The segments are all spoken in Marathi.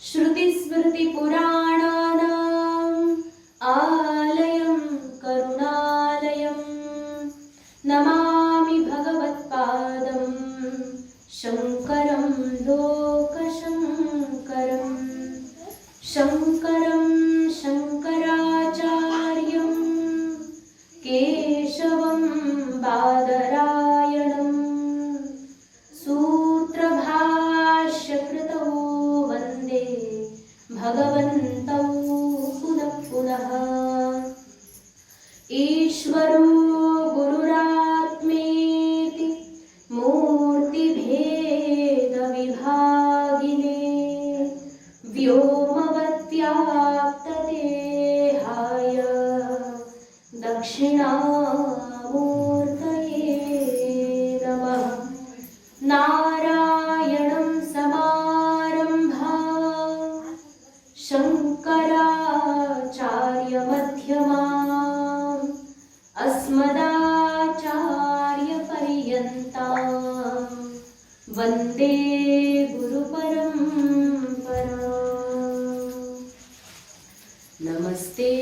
श्रुतिस्मृतिपुराणानाम् आलयं करुणालयं नमामि भगवत्पादं शङ्करं लोकशङ्करं शङ्करं शङ्कराचार्यं केशवं बादरायणं सूत्रभाष्यकृतौ वन्दे भगवन्तौ पुनः पुनः। ईश्वरो गुरुरात्मेति मूर्तिभेदविभागिने व्योमवत्याप्तदेहाय दक्षिणामूर्तये नमः। नारायणं समारम्भां शङ्कराचार्यमध्यमाम् अस्मदाचार्यपर्यन्तां वन्दे गुरुपरम्पराम्। नमस्ते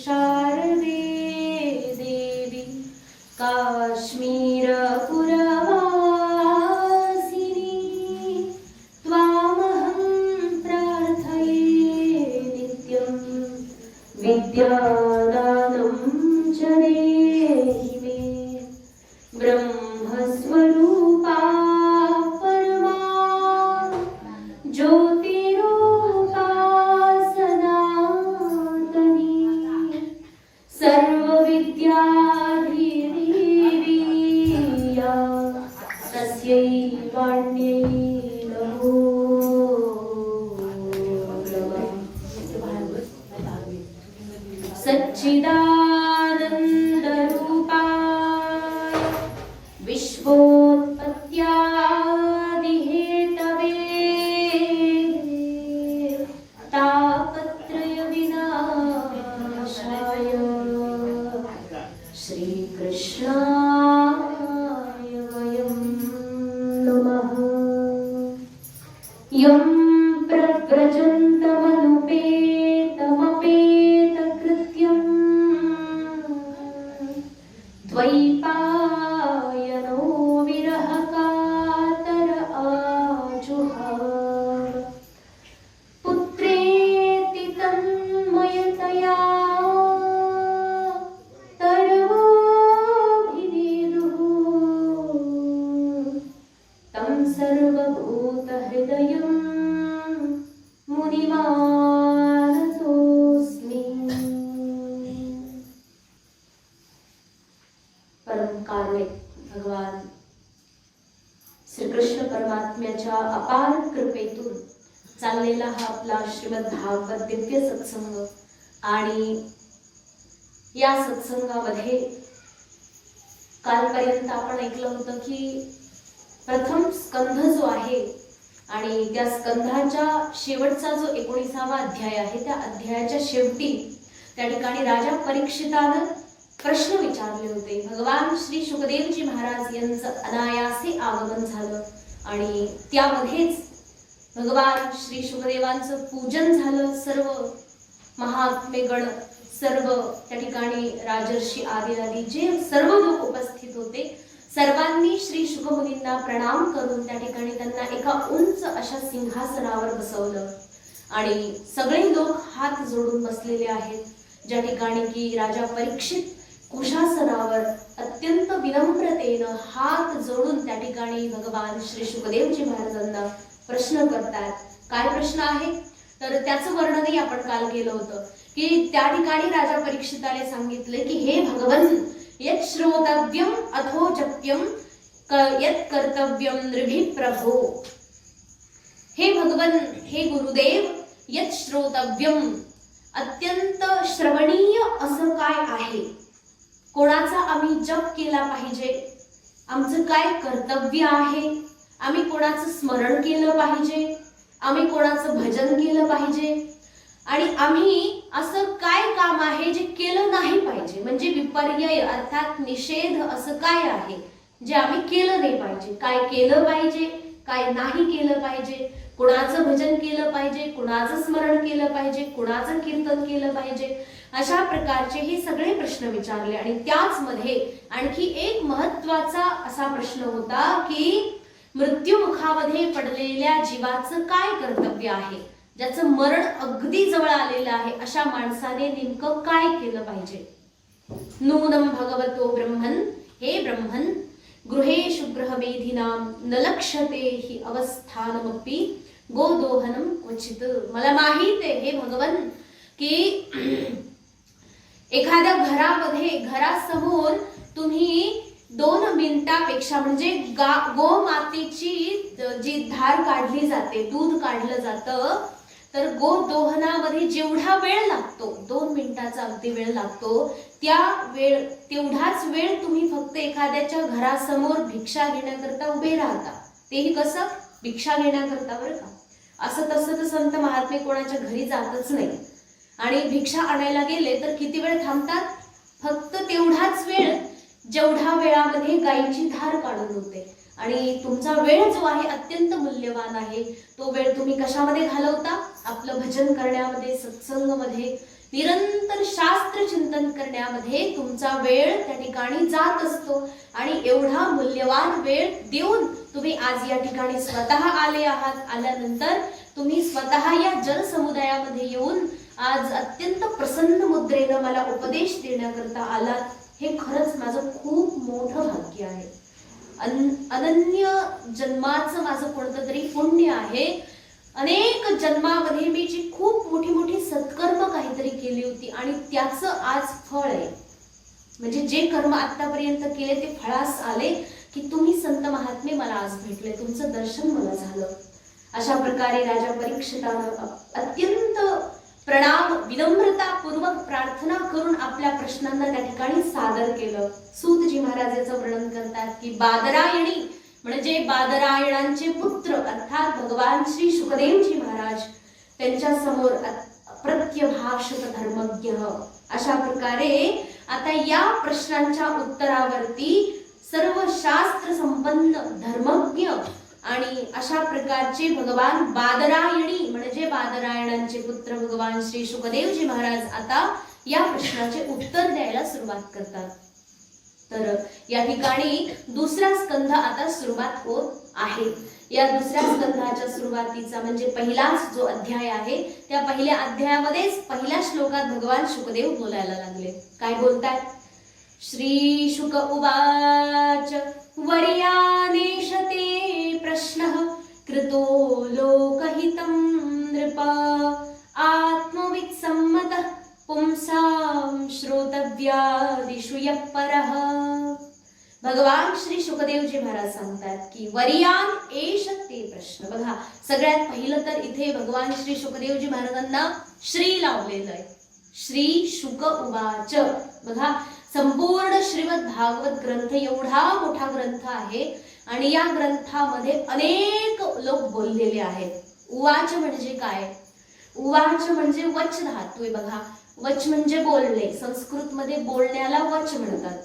शारदे देवी काश्मीरपुरवासिनी त्वामहं प्रार्थये नित्यं विद्यादानं च देहि मे। ब्रह्मस्वरूपा परमा ज्योतिरूपा सनातनी सर्वविद्याधिदेवी या तस्यै वाण्यै नमो नमः। सच्चिदानन्दरूपाय विश्वोत्पत्त्यादिहेतवे तापत्रयविनाशाय श्रीकृष्णाय वयं नमः। यं प्रव्रजन्तमनुपेतमपेतकृत्यं द्वैपायनो विरहकातर आजुहाव। पुत्रेति तन्मयतया तर्वोऽभिनेदुः तं सर्वभूतहृदयं मुनिमानतोऽस्मि। परम कारुणिक भगवान श्रीकृष्ण परमात्म्याच्या अपार कृपेतून चाललेला हा आपला श्रीमद भागवत दिव्य सत्संग आणि या सत्संगामध्ये कालपर्यंत आपण ऐकलं होतं की प्रथम स्कंध जो आहे आणि त्या स्कंधाच्या शेवटचा जो 19वा अध्याय आहे त्या अध्यायाच्या शेवटी त्या ठिकाणी राजा परीक्षितानं प्रश्न विचारले होते। भगवान श्री शुकदेवजी महाराज यांचं अनायासे आगमन झालं आणि त्यामध्येच भगवान श्री शुकदेवांचं पूजन झालं। सर्व महात्मेगण सर्व त्या ठिकाणी राजर्षी आदी जे सर्व लोक उपस्थित होते सर्वांनी श्री शुकमुनींना प्रणाम करून त्या ठिकाणी त्यांना एका उंच अशा सिंहासनावर बसवलं आणि सगळे लोक हात जोडून बसलेले आहेत। ज्या ठिकाणी की राजा परीक्षित कुशासनावर अत्यंत विनम्रतेनं हात जोडून त्या ठिकाणी भगवान श्री शुकदेवजी महाराजांना प्रश्न करतात। काय प्रश्न आहे तर त्याचं वर्णनही आपण काल केलं होतं की त्या ठिकाणी राजा परीक्षिताने सांगितले की हे भगवन यत् श्रोतव्यम अथो जप्यम यत् कर्तव्यम नृभिः प्रभो। हे भगवन हे गुरुदेव यत् श्रोतव्यम अत्यंत श्रवणीय असं काय आहे, कोणाचा आम्ही जप केला पाहिजे, आमचं काय कर्तव्य आहे, आम्ही कोणाचं स्मरण केलं पाहिजे, आम्ही कोणाचं भजन केलं पाहिजे आणि आम्ही असं काय काम आहे जे केलं नाही पाहिजे, म्हणजे विपर्यय अर्थात निषेध असं काय आहे जे आम्ही केलं नाही पाहिजे, काय केलं पाहिजे काय नाही केलं पाहिजे, कुणाचं भजन केलं पाहिजे, कुणाचं स्मरण केलं पाहिजे, कुणाचं कीर्तन केलं पाहिजे, अशा प्रकारचे हे सगळे प्रश्न विचारले. आणि त्याच मध्ये आणखी एक महत्वाचा असा प्रश्न होता की मृत्युमुखामध्ये पडलेल्या जीवाचं काय कर्तव्य आहे, ज्याचं मरण अगदी जवळ आलेलं आहे, अशा माणसाने नेमकं काय केलं पाहिजे. नूनं भगवतो ब्रह्मन्, हे ब्रह्मन् गृहेषु ग्रहमेधिनां न लक्ष्यते हि अवस्थानमपि गोदोहनं क्वचित. मला माहित आहे हे भगवन की एखाद्या घरामध्ये, घरासमोर तुम्ही 2 मिनिटापेक्षा म्हणजे गोमातेची जी धार काढली जाते, दूध काढलं जातं, तर गोदोहनामध्ये जेवढा वेळ लागतो, 2 मिनिटाचा अगदी वेळ लागतो, तेवढाच वेळ तुम्ही फक्त एखाद्याच्या घरासमोर भिक्षा घेण्याकरता उभे राहता. तेही कसं, भिक्षा घेण्याकरता बरं का. असं तसं तर संत महात्मे कोणाच्या घरी जातच नाही. आणि भिक्षा आणायला गेले तर किती वेळ थांबतात, फक्त तेवढाच वेळ जेवढा वेळामध्ये गायीची धार काढून होते. आणि तुमचा वेळ जो आहे अत्यंत मूल्यवान आहे. तो वेळ तुम्ही कशामध्ये घालवता, आपलं भजन करण्यामध्ये, सत्संगमध्ये, निरंतर शास्त्र चिंतन करण्यामध्ये तुमचा वेळ त्या ठिकाणी जात असतो. आणि एवढा मूल्यवान वेळ देऊन तुम्ही आज या ठिकाणी स्वतः आले आहात. आल्यानंतर तुम्ही स्वतः या जनसमुदायामध्ये येऊन आज अत्यंत प्रसन्न मुद्रेनं मला उपदेश देण्याकरता आलात. हे खरंच माझं खूप मोठं भाग्य आहे. अनन्य जन्माचं माझं कोणतं तरी पुण्य आहे. अनेक जन्मामध्ये मी जी खूप मोठी मोठी सत्कर्म काहीतरी केली होती आणि त्याचं आज फळ आहे. म्हणजे जे कर्म आतापर्यंत केले ते फळास आले की तुम्ही संत महात्मे मला आज भेटले, तुमचं दर्शन मला झालं. अशा प्रकारे राजा परीक्षितानं अत्यंत प्रणाम, विनम्रतापूर्वक प्रार्थना करून आपल्या प्रश्नांना त्या ठिकाणी सादर केलं. सूतजी महाराजांचं वर्णन करतात की बादरायणी म्हणजे बादरायणांचे पुत्र अर्थात भगवान श्री शुकदेवजी महाराज त्यांच्या समोर प्रत्यभाषक धर्मज्ञ. अशा प्रकारे आता या प्रश्नांच्या उत्तरावरती सर्व शास्त्र संपन्न धर्मज्ञ आणि अशा प्रकारचे भगवान बादरायणी म्हणजे बादरायणांचे पुत्र भगवान श्री शुकदेवजी महाराज आता या प्रश्नाचे उत्तर द्यायला सुरुवात करतात. तर या ठिकाणी दुसरा स्कंध आता सुरुवात होत आहे. या दुसऱ्या स्कंधाच्या सुरुवातीचा म्हणजे पहिलाच जो अध्याय आहे त्या पहिल्या अध्यायामध्येच पहिल्या श्लोकात भगवान शुकदेव बोलायला लागले. काय बोलतात? श्री शुक उवाच वर्यानेशते प्रश्नः कृतो लोकहितं नृप आत्मवित्सम्मतः पुंसां श्रोतव्यादिषु यः परः. भगवान श्री शुकदेवजी महाराज सांगतात की वर्यान एष ते प्रश्न. बघा सगळ्यात पहिलं तर इथे भगवान श्री शुकदेवजी महाराजांना श्री लावलेलं आहे. श्री शुक उवाच. बघा संपूर्ण श्रीमद भागवत ग्रंथ एवढा मोठा ग्रंथ आहे आणि या ग्रंथामध्ये अनेक लोक बोललेले आहेत. उवाच म्हणजे काय? उवाच म्हणजे वच धातू आहे. बघा वच म्हणजे बोलणे, संस्कृत मध्ये बोलण्याला वच म्हणतात.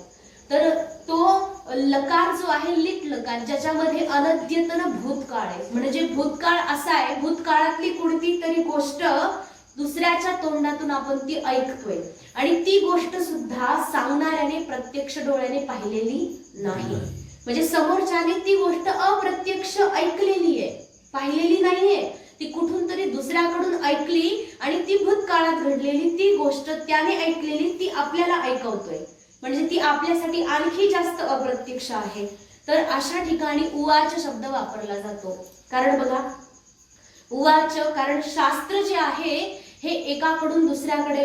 तर तो लकार जो आहे लिट लकार ज्याच्यामध्ये अनद्यतन भूतकाळ आहे. म्हणजे भूतकाळ असा आहे, भूतकाळातली कोणती तरी गोष्ट दुसऱ्याच्या तोंडातून आपण ती ऐकतोय आणि ती गोष्ट सुद्धा सांगणाऱ्याने प्रत्यक्ष डोळ्याने पाहिलेली नाही. म्हणजे समोरच्याने ती गोष्ट अप्रत्यक्ष ऐकलेली आहे, पाहिलेली नाहीये. ती कुठून तरी दुसऱ्याकडून ऐकली आणि ती भूतकाळात घडलेली ती गोष्ट त्याने ऐकलेली ती आपल्याला ऐकवतोय. म्हणजे ती आपल्यासाठी आणखी जास्त अप्रत्यक्ष आहे. तर अशा ठिकाणी उवाच शब्द वापरला जातो. कारण बघा उवाच, कारण शास्त्र जे आहे हे एकाकडून दुसऱ्याकडे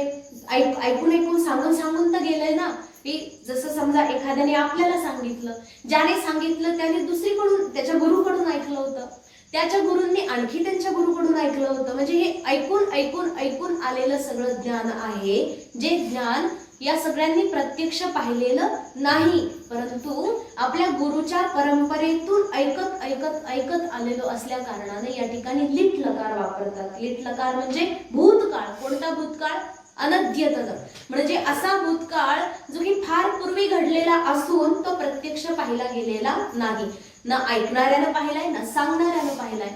ऐकून सांगून तर गेलंय ना. की जसं समजा एखाद्याने आपल्याला सांगितलं, ज्याने सांगितलं त्याने दुसरीकडून त्याच्या गुरुकडून ऐकलं होतं, त्याच्या गुरूंनी आणखी त्यांच्या गुरुकडून ऐकलं होतं. म्हणजे हे ऐकून आलेलं सगळं ज्ञान आहे, जे ज्ञान या सगळ्यांनी प्रत्यक्ष पाहिलेलं नाही, परंतु आपल्या गुरुच्या परंपरेतून ऐकत आलेलो असल्या कारणाने या ठिकाणी लिट लकार वापरतात. लिट लकार म्हणजे भूतकाळ. कोणता भूतकाळ? अनद्यतन. म्हणजे असा भूतकाळ जो की फार पूर्वी घडलेला असून तो प्रत्यक्ष पाहिला गेलेला नाही. ना ऐकणाऱ्यानं पाहिलाय ना सांगणाऱ्यानं पाहिलाय.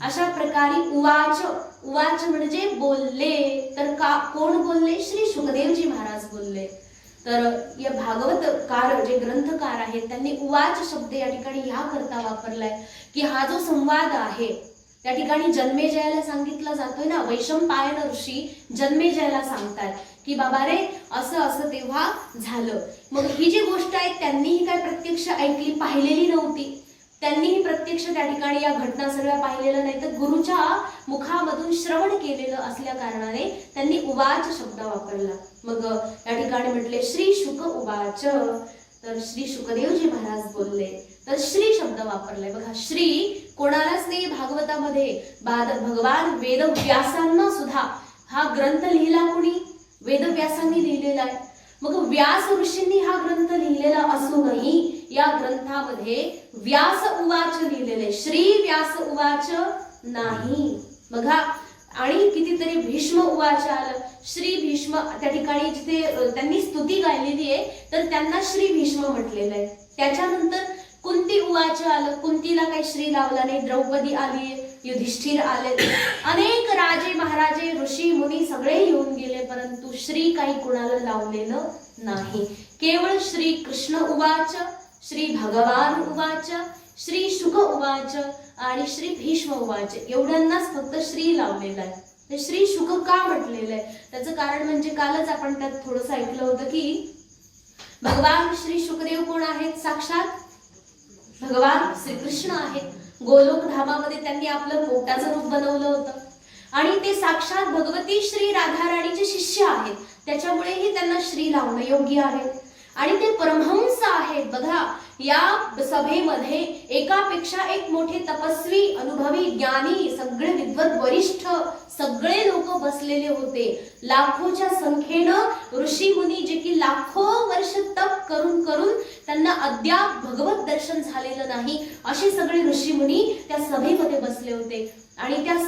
अशा प्रकारे उवाच, उवाच म्हणजे बोलले. तर कोण बोलले? श्री शुकदेवजी महाराज बोलले. तर या भागवतकार जे ग्रंथकार आहेत त्यांनी उवाच शब्द या ठिकाणी ह्या करता वापरलाय की हा जो संवाद आहे त्या ठिकाणी जन्मेजयाला सांगितलं जातोय ना, वैशंपायन ऋषी जन्मेजयाला सांगतात की बाबा रे असं असं तेव्हा झालं. मग ही जी गोष्ट आहे त्यांनीही काय प्रत्यक्ष ऐकली पाहिलेली नव्हती, त्यांनीही प्रत्यक्ष त्या ठिकाणी या घटना सगळ्या पाहिलेल्या नाही, तर गुरुच्या मुखामधून श्रवण केलेलं असल्या कारणाने त्यांनी उवाच शब्द वापरला. मग या ठिकाणी म्हटले श्री शुक उवाच, तर श्री शुकदेवजी महाराज बोलले. तर श्री शब्द वापरलाय बघा. श्री कोणालाच नाही भागवतामध्ये, भगवान वेदव्यासांना सुद्धा हा ग्रंथ लिहिला कोणी? वेदव्यासांनी लिहिलेला आहे. मग व्यास ऋषींनी हा ग्रंथ लिहिलेला असूनही या ग्रंथामध्ये व्यास उवाच लिहिलेले, श्री व्यास उवाच नाही बघा. आणि कितीतरी भीष्म उवाच आलं, श्री भीष्म त्या ठिकाणी जिथे त्यांनी स्तुती गायलेली आहे तर त्यांना श्री भीष्म म्हटलेलं आहे. त्याच्यानंतर कुंती उवाच आलं, कुंतीला काही श्री लावला नाही, द्रौपदी आली, युधिष्ठिर आले, अनेक राजे महाराजे ऋषी मुनी सगळे येऊन गेले, परंतु श्री काही कुणाला लावलेलं नाही. केवळ श्री कृष्ण उवाच, श्री भगवान उवाच, श्री शुक उवाच आणि श्री भीष्म उवाच एवढ्यांनाच फक्त श्री लावलेला आहे. ते श्री शुक का म्हटलेलं आहे त्याचं कारण म्हणजे कालच आपण त्यात थोडंसं ऐकलं होतं की भगवान श्री शुकदेव कोण आहेत? साक्षात भगवान श्रीकृष्ण आहेत. गोलोक धामामध्ये त्यांनी आपलं पोटाचं रूप बनवलं होतं आणि ते साक्षात भगवती श्री राधा राणीचे शिष्य आहेत, त्याच्यामुळेही त्यांना श्री लावणं योग्य आहे. आणि ते परमहंस आहेत बघा. या सभेमध्ये एकापेक्षा एक मोठे तपस्वी, अनुभवी, ज्ञानी, सगळे विद्वत वरिष्ठ सगळे लोक बसलेले होते. लाखोच्या संख्येनं ऋषी मुनी जे की लाखो वर्ष तप करून करून त्यांना अद्याप भगवत दर्शन झालेलं नाही, असे सगळे ऋषी मुनी त्या सभेमध्ये बसले होते. आणि त्या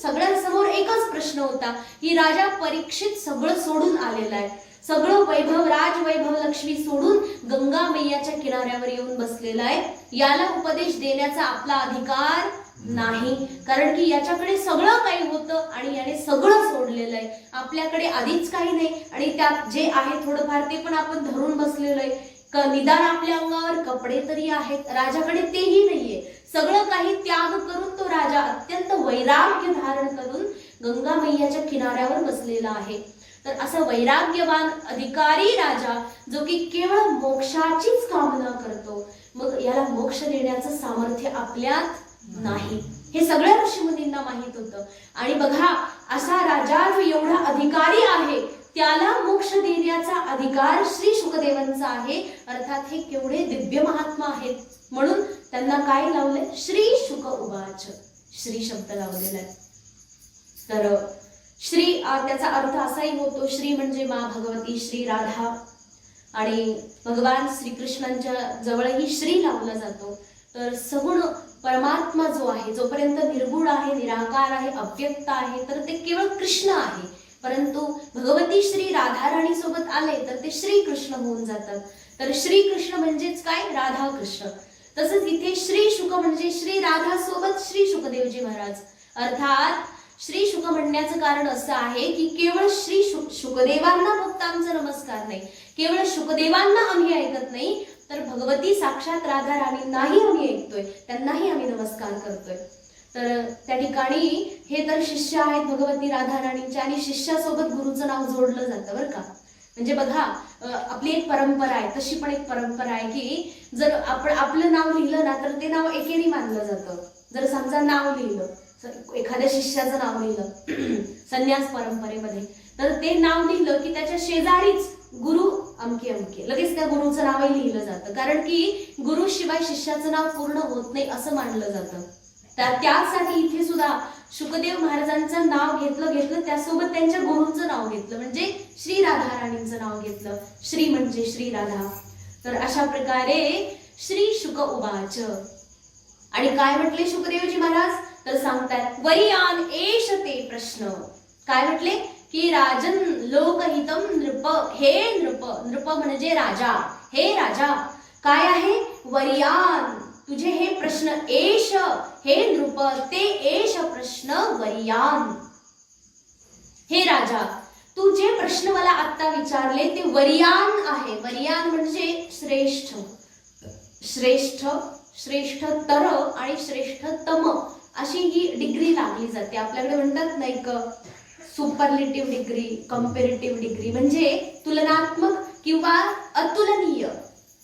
सगळ्यांसमोर एकच प्रश्न होता की राजा परीक्षित सगळं सोडून आलेला आहे, सगळं वैभव, राजवैभव, लक्ष्मी सोडून गंगा मैयाच्या किनाऱ्यावर येऊन बसलेला आहे. याला उपदेश देण्याचा आपला अधिकार नाही, कारण की याच्याकडे सगळं काही होतं आणि याने सगळं सोडलेलं आहे. आपल्याकडे आधीच काही नाही आणि त्यात जे आहे थोडंफार ते पण आपण धरून बसलेलो आहे. निदान आपल्या अंगावर कपडे तरी आहेत, राजाकडे तेही नाहीये. सगळं काही त्याग करून तो राजा अत्यंत वैराग्य धारण करून गंगा मैयाच्या किनाऱ्यावर बसलेला आहे. तर असा वैराग्यवान अधिकारी राजा जो की केवळ मोक्षाचीच कामना करतो, मग याला मोक्ष देण्याचं सामर्थ्य आपल्यात नाही, हे सगळ्या ऋषीमुनींना माहित होतं. आणि बघा असा राजा जो एवढा अधिकारी आहे त्याला मोक्ष देण्याचा अधिकार श्री शुकदेवांचा आहे. अर्थात हे केवढे दिव्य महात्मा आहेत, म्हणून त्यांना काय लावलंय? श्री शुक उवाच, श्री शब्द लावलेला आहे. तर श्री त्याचा अर्थ असाही होतो, श्री म्हणजे मा भगवती श्री राधा, आणि भगवान श्रीकृष्णांच्या जवळही श्री लावला जातो. तर सगुण परमात्मा जो आहे, जोपर्यंत निर्गुण आहे, निराकार आहे, अव्यक्त आहे, तर ते केवळ कृष्ण आहे. परंतु भगवती श्री राधा राणी सोबत आले तर ते श्रीकृष्ण होऊन जातात. तर श्रीकृष्ण म्हणजेच काय? राधा कृष्ण. तसंच इथे श्री शुक म्हणजे श्री राधा सोबत श्री शुकदेवजी महाराज. अर्थात श्री शुक म्हणण्याचं कारण असं आहे की केवळ श्री शुकदेवांना फक्त आमचा नमस्कार नाही, केवळ शुकदेवांना आम्ही ऐकत नाही, तर भगवती साक्षात राधा राणींनाही आम्ही ऐकतोय, त्यांनाही आम्ही नमस्कार करतोय. तर त्या ठिकाणी हे तर शिष्य आहेत भगवती राधा राणींचे, आणि शिष्यासोबत गुरुचं नाव जोडलं जातं बरं का. म्हणजे बघा आपली एक परंपरा आहे, तशी पण एक परंपरा आहे की जर आपण आपलं नाव लिहिलं ना तर ते नाव एकेरी मानलं जातं. जर समजा नाव लिहिलं, एखाद्या शिष्याचं नाव लिहिलं संन्यास परंपरेमध्ये, तर ते नाव लिहिलं की त्याच्या शेजारीच गुरु अमके अमके लगेच त्या गुरुचं नावही लिहिलं जातं, कारण की गुरु शिवाय शिष्याचं नाव पूर्ण होत नाही असं मानलं जातं. त्यासाठी इथे सुद्धा शुकदेव महाराजांचं नाव घेतलं, त्यासोबत त्यांच्या गुरूंचं नाव घेतलं, म्हणजे श्री राधा राणींचं नाव घेतलं. श्री म्हणजे श्री राधा. तर अशा प्रकारे श्री शुक उवाच. आणि काय म्हटले शुकदेवजी महाराज? तर सांगतात वरियान एष ते प्रश्न. काय म्हटले की राजन लोकहितम नृप, हे नृप, नृप म्हणजे राजा, हे राजा काय आहे? वरियान, तुझे हे प्रश्न एष हे नृप ते एष प्रश्न वर्यान. हे राजा, तू जे प्रश्न मला आता विचारले ते वर्यान आहे. वर्यान म्हणजे श्रेष्ठ, श्रेष्ठ, श्रेष्ठतर आणि श्रेष्ठतम अशी ही डिग्री लागली जाते. आपल्याकडे म्हणतात ना एक सुपरलेटिव्ह डिग्री, कंपॅरेटिव्ह डिग्री, म्हणजे तुलनात्मक किंवा अतुलनीय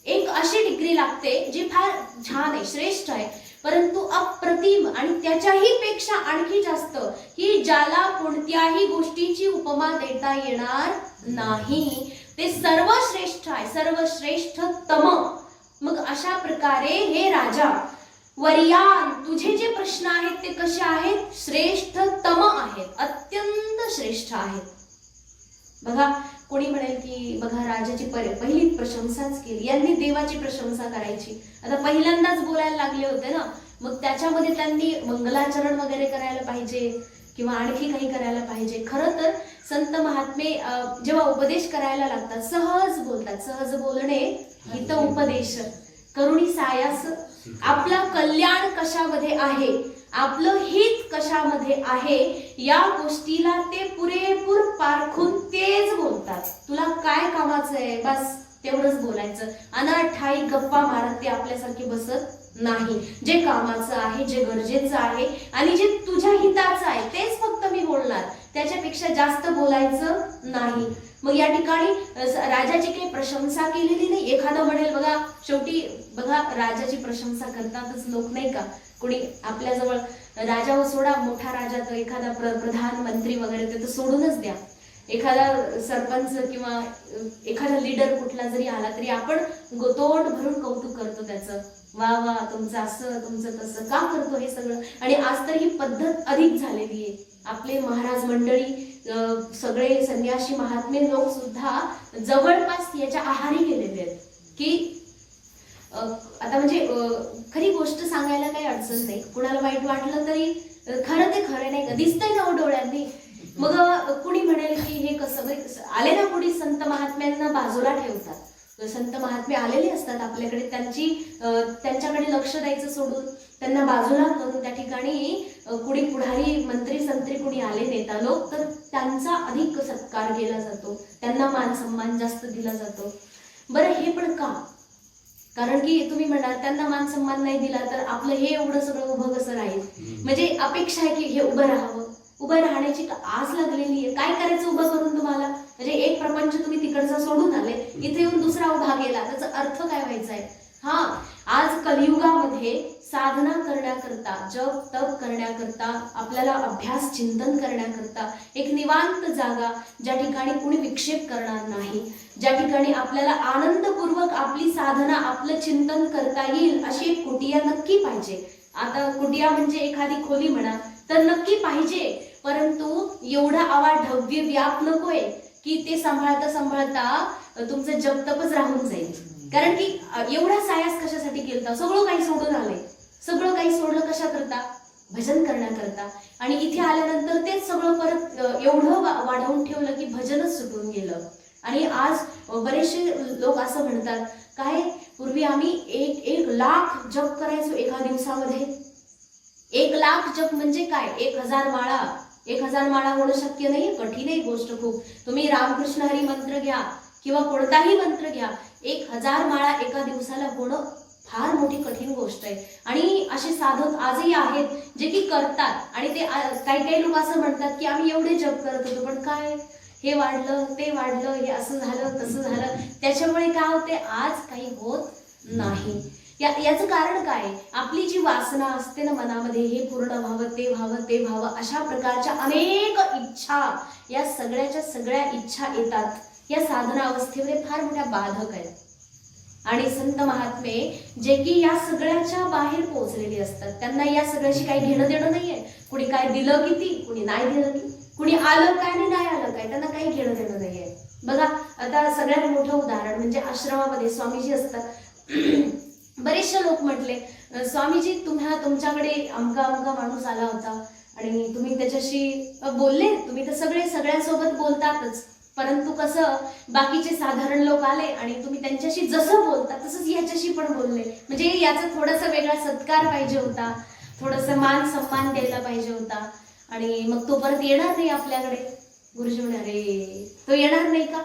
एक अशी डिग्री लागते जी फार छान आहे, श्रेष्ठ आहे, परंतु अप्रतिम आणि त्याच्याही पेक्षा आणखी जास्त, की ज्याला कोणत्याही गोष्टीची उपमा देता येणार नाही. ते सर्वश्रेष्ठ आहे, सर्वश्रेष्ठतम. मग अशा प्रकारे हे राजा वर्यान, तुझे जे प्रश्न आहेत ते कसे आहेत? श्रेष्ठतम आहेत, अत्यंत श्रेष्ठ आहेत. बघा, कोणी म्हणेल की बघा राजाची पहिली प्रशंसाच केली, यांनी देवाची प्रशंसा करायची. आता पहिल्यांदाच बोलायला लागले होते ना, मग त्याच्यामध्ये त्यांनी मंगलाचरण वगैरे करायला पाहिजे किंवा आणखी काही करायला पाहिजे. खरं तर संत महात्मे जेव्हा उपदेश करायला लागतात सहज बोलतात. सहज बोलणे हित उपदेश, करुणी सायास. आपलं कल्याण कशामध्ये आहे, आपलं हित कशामध्ये आहे, या गोष्टीला ते पुरेपूर पारखून तेच बोलतात. तुला काय कामाचं आहे बस तेवढंच बोलायचं. अनाठाई गप्पा मारत ते आपल्यासारखे बसत नाही. जे कामाचं आहे, जे गरजेचं आहे आणि जे तुझ्या हिताचं आहे तेच फक्त मी बोलणार, त्याच्यापेक्षा जास्त बोलायचं नाही. मग या ठिकाणी राजाची काही प्रशंसा केलेली नाही. एखादा म्हणेल बघा, शेवटी बघा राजाची प्रशंसा करतातच लोक, नाही का? कोणी आपल्याजवळ राजा सोडा, मोठा राजा तर एखादा प्रधानमंत्री वगैरे ते तर सोडूनच द्या, एखादा सरपंच किंवा एखादा लीडर कुठला जरी आला तरी आपण तोंड भरून कौतुक करतो त्याचं. वा वा, तुमचं असं, तुमचं तसं. का करतो हे सगळं? आणि आज तर ही पद्धत अधिक झालेली आहे. आपले महाराज मंडळी, सगळे संन्यासी महात्मे लोक सुद्धा जवळपास याच्या आहारी गेलेले आहेत. की आता म्हणजे खरी गोष्ट सांगायला काही अडचण नाही, कुणाला वाईट वाटलं तरी खरं ते खरं, नाही का? दिसतंय ना डोळ्यांनी. मग कुणी म्हणेल की हे कसं आले ना, कुणी संत महात्म्यांना बाजूला ठेवतात. संत महात्मे आलेले असतात आपल्याकडे, त्यांच्याकडे लक्ष द्यायचं सोडून त्यांना बाजूला करून त्या ठिकाणी कुणी पुढारी मंत्री संत्री कुणी आले, नेता लोक, तर त्यांचा अधिक सत्कार केला जातो, त्यांना मान सन्मान जास्त दिला जातो. बरं, हे पण का? कारण की तुम्ही म्हणाल त्यांना मान सन्मान नाही दिला तर आपलं हे एवढं सगळं उभं कसं राहील? म्हणजे अपेक्षा आहे की हे उभं राहावं. उभं राहण्याची आस लागलेली आहे. काय करायचं उभं करून तुम्हाला? म्हणजे एक प्रपंच तुम्ही तिकडचा सोडून आले, इथे येऊन दुसरा उभा गेला, त्याचा अर्थ काय व्हायचा आहे? हा, आज कलियुगामध्ये साधना करण्याकरता, जप तप करण्याकरता, आपल्याला अभ्यास चिंतन करण्याकरता एक निवांत जागा, ज्या ठिकाणी कुणी विक्षेप करणार नाही, ज्या ठिकाणी आपल्याला आनंदपूर्वक आपली साधना, आपलं चिंतन करता येईल, अशी एक कुटिया नक्की पाहिजे. आता कुटिया म्हणजे एखादी खोली म्हणा तर नक्की पाहिजे, परंतु एवढा अवाढव्य व्याप नकोय की ते सांभाळता सांभाळता तुमचं जप तपच राहून जाईल. कारण की एवढा सायास कशासाठी केलता? सगळं काही सोडून आले. सगळं काही सोडलं कशा करता? भजन करण्याकरता. आणि इथे आल्यानंतर तेच सगळं परत एवढं वाढवून ठेवलं की भजनच सुटून गेलं. आणि आज बरेचसे लोक असं म्हणतात, काय पूर्वी आम्ही एक लाख जप करायचो एका दिवसामध्ये. 1 लाख जप म्हणजे काय? 1000 माळा. 1000 माळा होणं शक्य नाही, कठीण आहे गोष्ट खूप. तुम्ही रामकृष्ण हरी मंत्र घ्या किंवा कोणताही मंत्र घ्या, 1000 माळा एका दिवसाला होणं फार मोठी कठीण गोष्ट आहे. आणि असे साधक आजही आहेत जे की करतात. आणि ते काही लोक असं म्हणतात की आम्ही एवढे जप करत होतो, पण काय हे वाढलं ते वाढलं, हे असं झालं तसं झालं, त्याच्यामुळे काय होते? आज काही होत नाही. याचं कारण काय? आपली जी वासना असते ना मनामध्ये, हे पूर्ण व्हावं, ते व्हावं, ते व्हावं, अशा प्रकारच्या अनेक इच्छा, या सगळ्याच्या सगळ्या इच्छा येतात या साधना अवस्थेमध्ये, फार मोठ्या बाधक आहेत. आणि संत महात्मे जे की या सगळ्याच्या बाहेर पोहोचलेली असतात, त्यांना या सगळ्याशी काही घेणं देणं नाहीये. कुणी काय दिलं किती, कुणी नाही दिलं किती, कुणी आलं काय आणि नाही आलं काय, त्यांना काही घेणं देणं नाहीये. बघा, आता सगळ्यात मोठं उदाहरण म्हणजे आश्रमामध्ये स्वामीजी असतात. बरेचसे लोक म्हटले, स्वामीजी तुमच्याकडे अमका माणूस आला होता आणि तुम्ही त्याच्याशी बोलले, तुम्ही तर सगळ्यांसोबत बोलतातच, परंतु कसं बाकीचे साधारण लोक आले आणि तुम्ही त्यांच्याशी जसं बोलता तसंच याच्याशी पण बोलले, म्हणजे याचा थोडासा वेगळा सत्कार पाहिजे होता, थोडासा मान सन्मान द्यायला पाहिजे होता. आणि मग तो परत येणार नाही आपल्याकडे. गुरुजी म्हणाले तो येणार नाही का,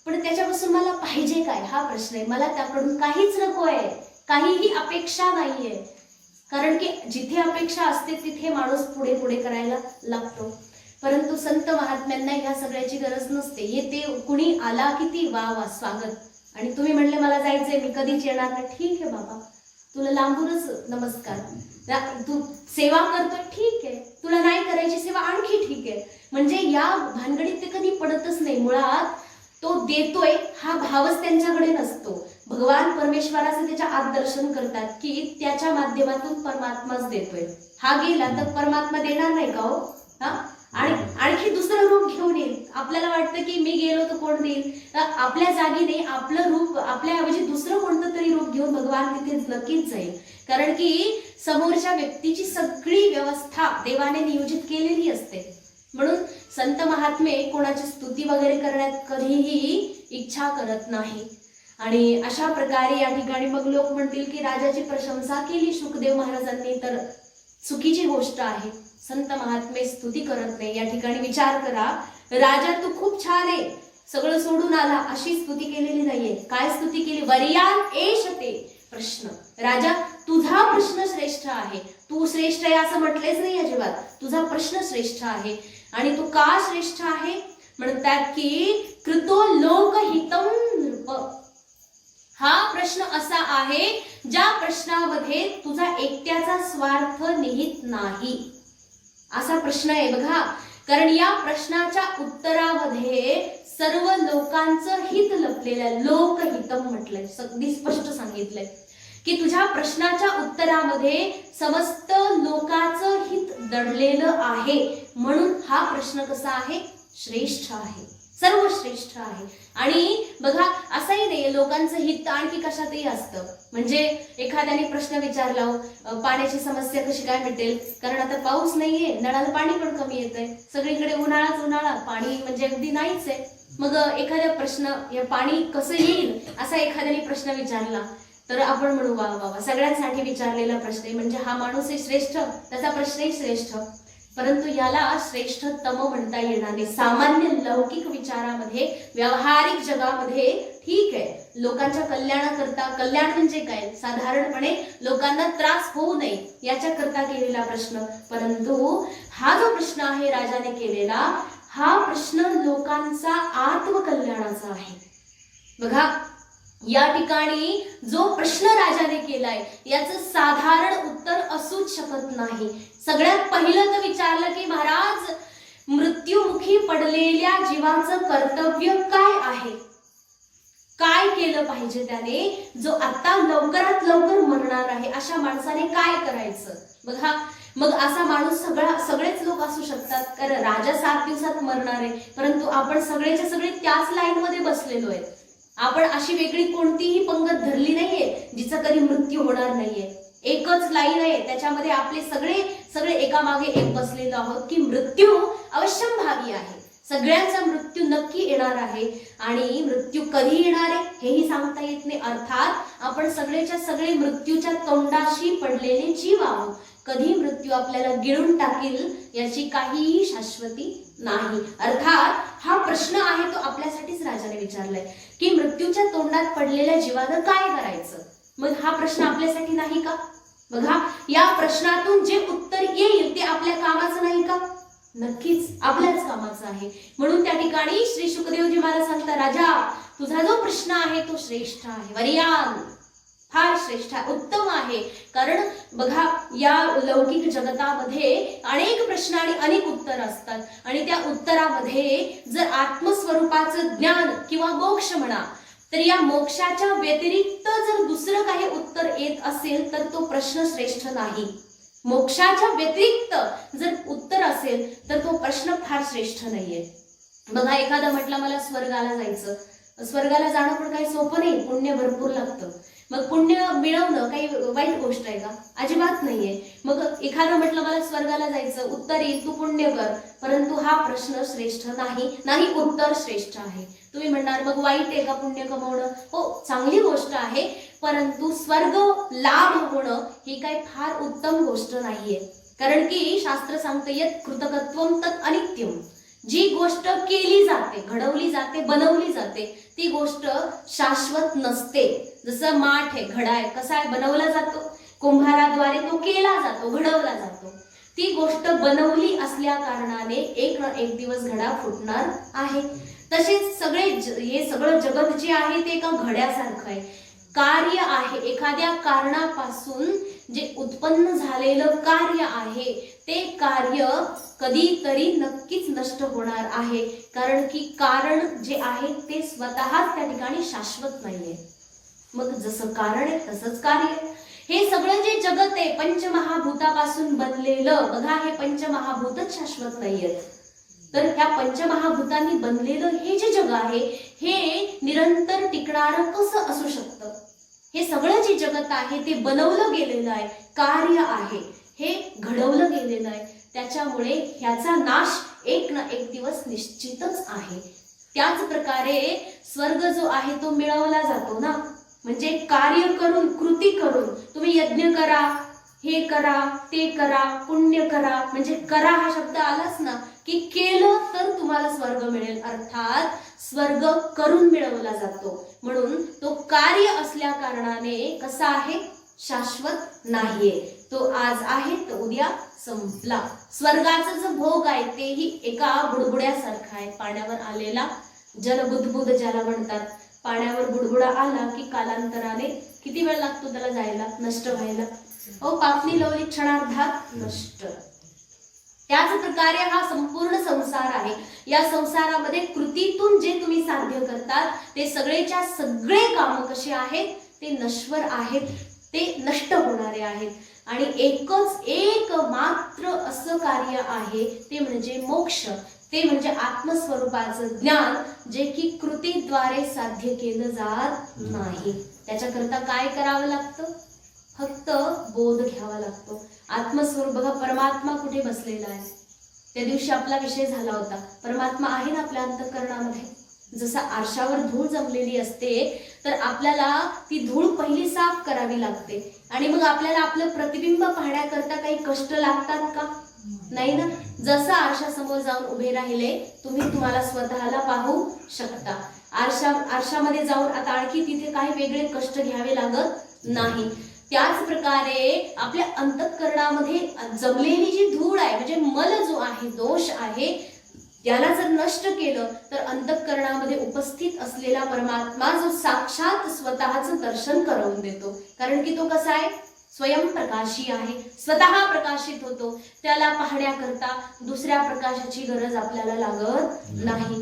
पण त्याच्यापासून मला पाहिजे काय हा प्रश्न आहे. मला त्याकडून काहीच नको आहे, काहीही अपेक्षा नाहीये. कारण की जिथे अपेक्षा असते तिथे माणूस पुढे पुढे करायला लागतो. परंतु संत महात्म्यांना ह्या सगळ्याची गरज नसते. येते कुणी आला किती वा वा स्वागत. आणि तुम्ही म्हणले मला जायचंय, मी कधीच येणार नाही, ठीक आहे बाबा, तुला लांबूनच नमस्कार. तू सेवा करतोय ठीक आहे, तुला नाही करायची सेवा आणखी ठीक आहे. म्हणजे या भानगडीत ते कधी पडतच नाही. मुळात तो देतोय हा भावच त्यांच्याकडे नसतो. भगवान परमेश्वराचं त्याच्या आत दर्शन करतात की त्याच्या माध्यमातून परमात्माच देतोय. हा गेला तर परमात्मा देणार नाही का हो? आणि आणखी दुसरं रूप घेऊन येईल. आपल्याला वाटतं की मी गेलो तर कोण देईल, आपल्या जागीने आपलं रूप आपल्याऐवजी दुसरं कोणतं तरी रूप घेऊन भगवान तिथे नक्कीच जाईल. कारण की समोरच्या व्यक्तीची सगळी व्यवस्था देवाने नियोजित केलेली असते. म्हणून संत महात्मे कोणाची स्तुती वगैरे करण्यात कधीही इच्छा करत नाही. आणि अशा प्रकारे या ठिकाणी मग लोक म्हणतील की राजाची प्रशंसा केली शुकदेव महाराजांनी तर चुकीची गोष्ट आहे. संत महात्मे स्तुती करत नाही. या ठिकाणी विचार करा, राजा तू खूप छान आहे, सगळं सोडून आला, अशी स्तुती केलेली नाहीये. काय स्तुती केली? वर्यान एष ते प्रश्न. राजा तुझा प्रश्न श्रेष्ठ आहे, तू श्रेष्ठ आहे असं म्हटलेच नाही अजिबात. तुझा प्रश्न श्रेष्ठ आहे. आणि तो का श्रेष्ठ आहे? म्हणतात की कृतो लोकहितम नृप. हा प्रश्न असा आहे ज्या प्रश्नामध्ये तुझा एकट्याचा स्वार्थ निहित नाही, असा प्रश्न आहे बघा. कारण या प्रश्नाच्या उत्तरामध्ये सर्व लोकांचं हित लपलेलं, लोकहितम म्हटलंय, अगदी स्पष्ट सांगितलंय की तुझ्या प्रश्नाच्या उत्तरामध्ये समस्त लोकांचं हित दडलेलं आहे. म्हणून हा प्रश्न कसा आहे? श्रेष्ठ आहे, सर्वश्रेष्ठ आहे. आणि बघा असंही नाही लोकांचं हित आणखी कशातही असतं. म्हणजे एखाद्याने प्रश्न विचारला, पाण्याची समस्या कशी काय मिटेल, कारण आता पाऊस नाहीये, नळाला पाणी पण कमी येतंय, सगळीकडे उन्हाळाच उन्हाळा, पाणी म्हणजे अगदी नाहीच आहे. मग एखादा प्रश्न, हे पाणी कसं येईल असा एखाद्याने प्रश्न विचारला तर आपण म्हणू वा वा, सगळ्यांसाठी विचारलेला प्रश्न आहे, म्हणजे हा माणूस आहे श्रेष्ठ, त्याचा प्रश्नही श्रेष्ठ. परंतु याला श्रेष्ठतम म्हणता येणार नाही. सामान्य लौकिक विचारामध्ये, व्यावहारिक जगामध्ये ठीक आहे, लोकांच्या कल्याणाकरता, कल्याण म्हणजे काय, साधारणपणे लोकांना त्रास होऊ नये याच्याकरता केलेला प्रश्न. परंतु हा जो प्रश्न आहे राजाने केलेला, हा प्रश्न लोकांचा आत्मकल्याणाचा आहे. बघा या ठिकाणी जो प्रश्न राजाने केलाय याचं साधारण उत्तर असूच शकत नाही. सगळ्यात पहिलं तर विचारलं की महाराज मृत्युमुखी पडलेल्या जीवाचं कर्तव्य काय आहे, काय केलं पाहिजे त्याने, जो आता लवकरात लवकर मरणार आहे अशा माणसाने काय करायचं. बघा मग असा माणूस सगळेच लोक असू शकतात, कारण राजा 7 दिवसात मरणार आहे, परंतु आपण सगळेच्या सगळे त्याच लाईन मध्ये बसलेलो आहे. आपण अशी वेगळी कोणतीही पंगत धरली नाहीये जिचा कधी मृत्यू होणार नाहीये. एकच लाईन आहे, त्याच्यामध्ये आपले सगळे एकामागे एक बसलेलो आहोत की मृत्यू अवश्यंभावी आहे, सगळ्यांचा मृत्यू नक्की येणार आहे. आणि मृत्यू कधी येणार आहे हेही सांगता येत नाही. अर्थात आपण सगळेच्या सगळे मृत्यूच्या तोंडाशी पडलेले जीव आहोत. कधी मृत्यू आपल्याला गिळून टाकील याची काहीही शाश्वती नाही. अर्थात हा प्रश्न आहे तो आपल्यासाठीच राजाने विचारलाय की मृत्यूच्या तोंडात पडलेल्या जीवानं काय करायचं. मग हा प्रश्न आपल्यासाठी नाही का? बघा या प्रश्नातून जे उत्तर येईल ते आपल्या कामाचं नाही का? नक्कीच आपल्याच कामाचं आहे. म्हणून त्या ठिकाणी श्री शुकदेवजी मला सांगता, राजा तुझा जो प्रश्न आहे तो श्रेष्ठ आहे, वर्यान फार श्रेष्ठ आहे, उत्तम आहे. कारण बघा या लौकिक जगतामध्ये अनेक प्रश्न आणि अनेक उत्तर असतात आणि त्या उत्तरामध्ये जर आत्मस्वरूपाचं ज्ञान किंवा मोक्ष म्हणा तर या मोक्षाच्या व्यतिरिक्त जर दुसरं काही उत्तर येत असेल तर तो प्रश्न श्रेष्ठ नाही. मोक्षाच्या व्यतिरिक्त जर उत्तर असेल तर तो प्रश्न फार श्रेष्ठ नाहीये. बघा एखादा म्हटलं मला स्वर्गाला जायचं, स्वर्गाला जाणं पण काही सोपं नाही, पुण्य भरपूर लागतं. मग पुण्य मिळवणं काही वाईट गोष्ट आहे का? अजिबात नाहीये. मग एखादं म्हटलं मला स्वर्गाला जायचं, उत्तर येईल तू पुण्य कर, परंतु हा प्रश्न श्रेष्ठ नाही, उत्तर श्रेष्ठ आहे. तुम्ही म्हणणार मग वाईट आहे का पुण्य कमवणं? हो, चांगली गोष्ट आहे, परंतु स्वर्ग लाभ होणं ही काही फार उत्तम गोष्ट नाहीये. कारण की शास्त्र सांगतं यत् कृतकत्वम तत् अनित्यम. जी गोष्ट केली जाते, घडवली जाते, बनवली जाते, ती गोष्ट शाश्वत नसते. जसं माठ आहे, घडा आहे, कसा आहे बनवला जातो, कुंभाराद्वारे तो केला जातो, घडवला जातो. ती गोष्ट बनवली असल्या कारणाने एक ना एक दिवस घडा फुटणार आहे. तसेच हे सगळं जगत जे आहे ते एका घड्यासारखं आहे. कार्य आहे, एखाद्या कारणापासून जे उत्पन्न झालेलं कार्य आहे ते कार्य कधीतरी नक्कीच नष्ट होणार आहे. कारण की कारण जे आहे ते स्वतःच त्या ठिकाणी शाश्वत नाहीये. मग जसं कारण आहे तसंच कार्य आहे. हे सगळं जे जगत आहे पंचमहाभूतापासून बनलेलं, बघा हे पंचमहाभूतच शाश्वत नाहीयेत. तर ह्या पंचमहाभूतांनी बनलेलं हे जे जग आहे हे निरंतर टिकणारं कसं असू शकतं? हे सगळं जे जगत आहे ते बनवलं गेलेलं आहे, कार्य आहे, हे घडवलं गेलेलं आहे. त्याच्यामुळे ह्याचा नाश एक ना एक दिवस निश्चितच आहे. त्याच प्रकारे स्वर्ग जो आहे तो मिळवला जातो ना, म्हणजे कार्य करून, कृती करून. तुम्ही यज्ञ करा, हे करा, ते करा, पुण्य करा, म्हणजे करा हा शब्द आलाच ना की केलं तर तुम्हाला स्वर्ग मिळेल. अर्थात स्वर्ग करून मिळवला जातो. म्हणून तो कार्य असल्या कारणाने कसा आहे? शाश्वत नाहीये. तो आज आहे तर उद्या संपला. स्वर्गाचा जो भोग आहे तेही एका बुडबुड्यासारखा आहे, पाण्यावर आलेला जलबुदबुद ज्याला म्हणतात. पाण्यावर बुडबुडा आला की कालांतराने किती वेळ लागतो त्याला जायला, नष्ट व्हायला? पापणी लवली क्षणार्धात नष्ट. त्याच प्रकारे हा संपूर्ण संसार आहे. या संसारामध्ये कृतीतून जे तुम्ही साध्य करतात ते सगळेच्या सगळे काम कसे आहेत? ते नश्वर आहेत, ते नष्ट होणारे आहेत. आणि एकच एक मात्र असं कार्य आहे ते म्हणजे मोक्ष, ते म्हणजे आत्मस्वरूपाचं ज्ञान, जे की कृतीद्वारे साध्य केलं जात नाही. त्याच्याकरता काय करावं लागतं? फक्त बोध घ्यावा लागतो. आत्मस्वरूप बघा, परमात्मा कुठे बसलेला आहे? त्या दिवशी आपला विषय झाला होता, परमात्मा आहे ना आपल्या अंतःकरणामध्ये. जसं आरशावर धूळ जमलेली असते तर आपल्याला ती धूळ पहिली साफ करावी लागते आणि मग आपल्याला आपलं प्रतिबिंब पाहण्याकरता काही कष्ट लागतात का? नाही ना. जसं आरशासमोर जाऊन उभे राहिले तुम्हाला स्वतःला पाहू शकता. आरशामध्ये जाऊन आता आणखी तिथे काही वेगळे कष्ट घ्यावे लागत नाही. त्याच प्रकारे आपल्या अंतःकरणामध्ये जमलेली जी धूळ आहे, म्हणजे मल जो आहे, दोष आहे, याला जर नष्ट केलं तर अंतःकरणामध्ये उपस्थित असलेला परमात्मा जो साक्षात स्वतःचं दर्शन करवून देतो. कारण की तो कसा आहे? स्वयंप्रकाशी आहे, स्वतः प्रकाशित होतो. त्याला पाहण्याकरता दुसऱ्या प्रकाशाची गरज आपल्याला लागत नाही.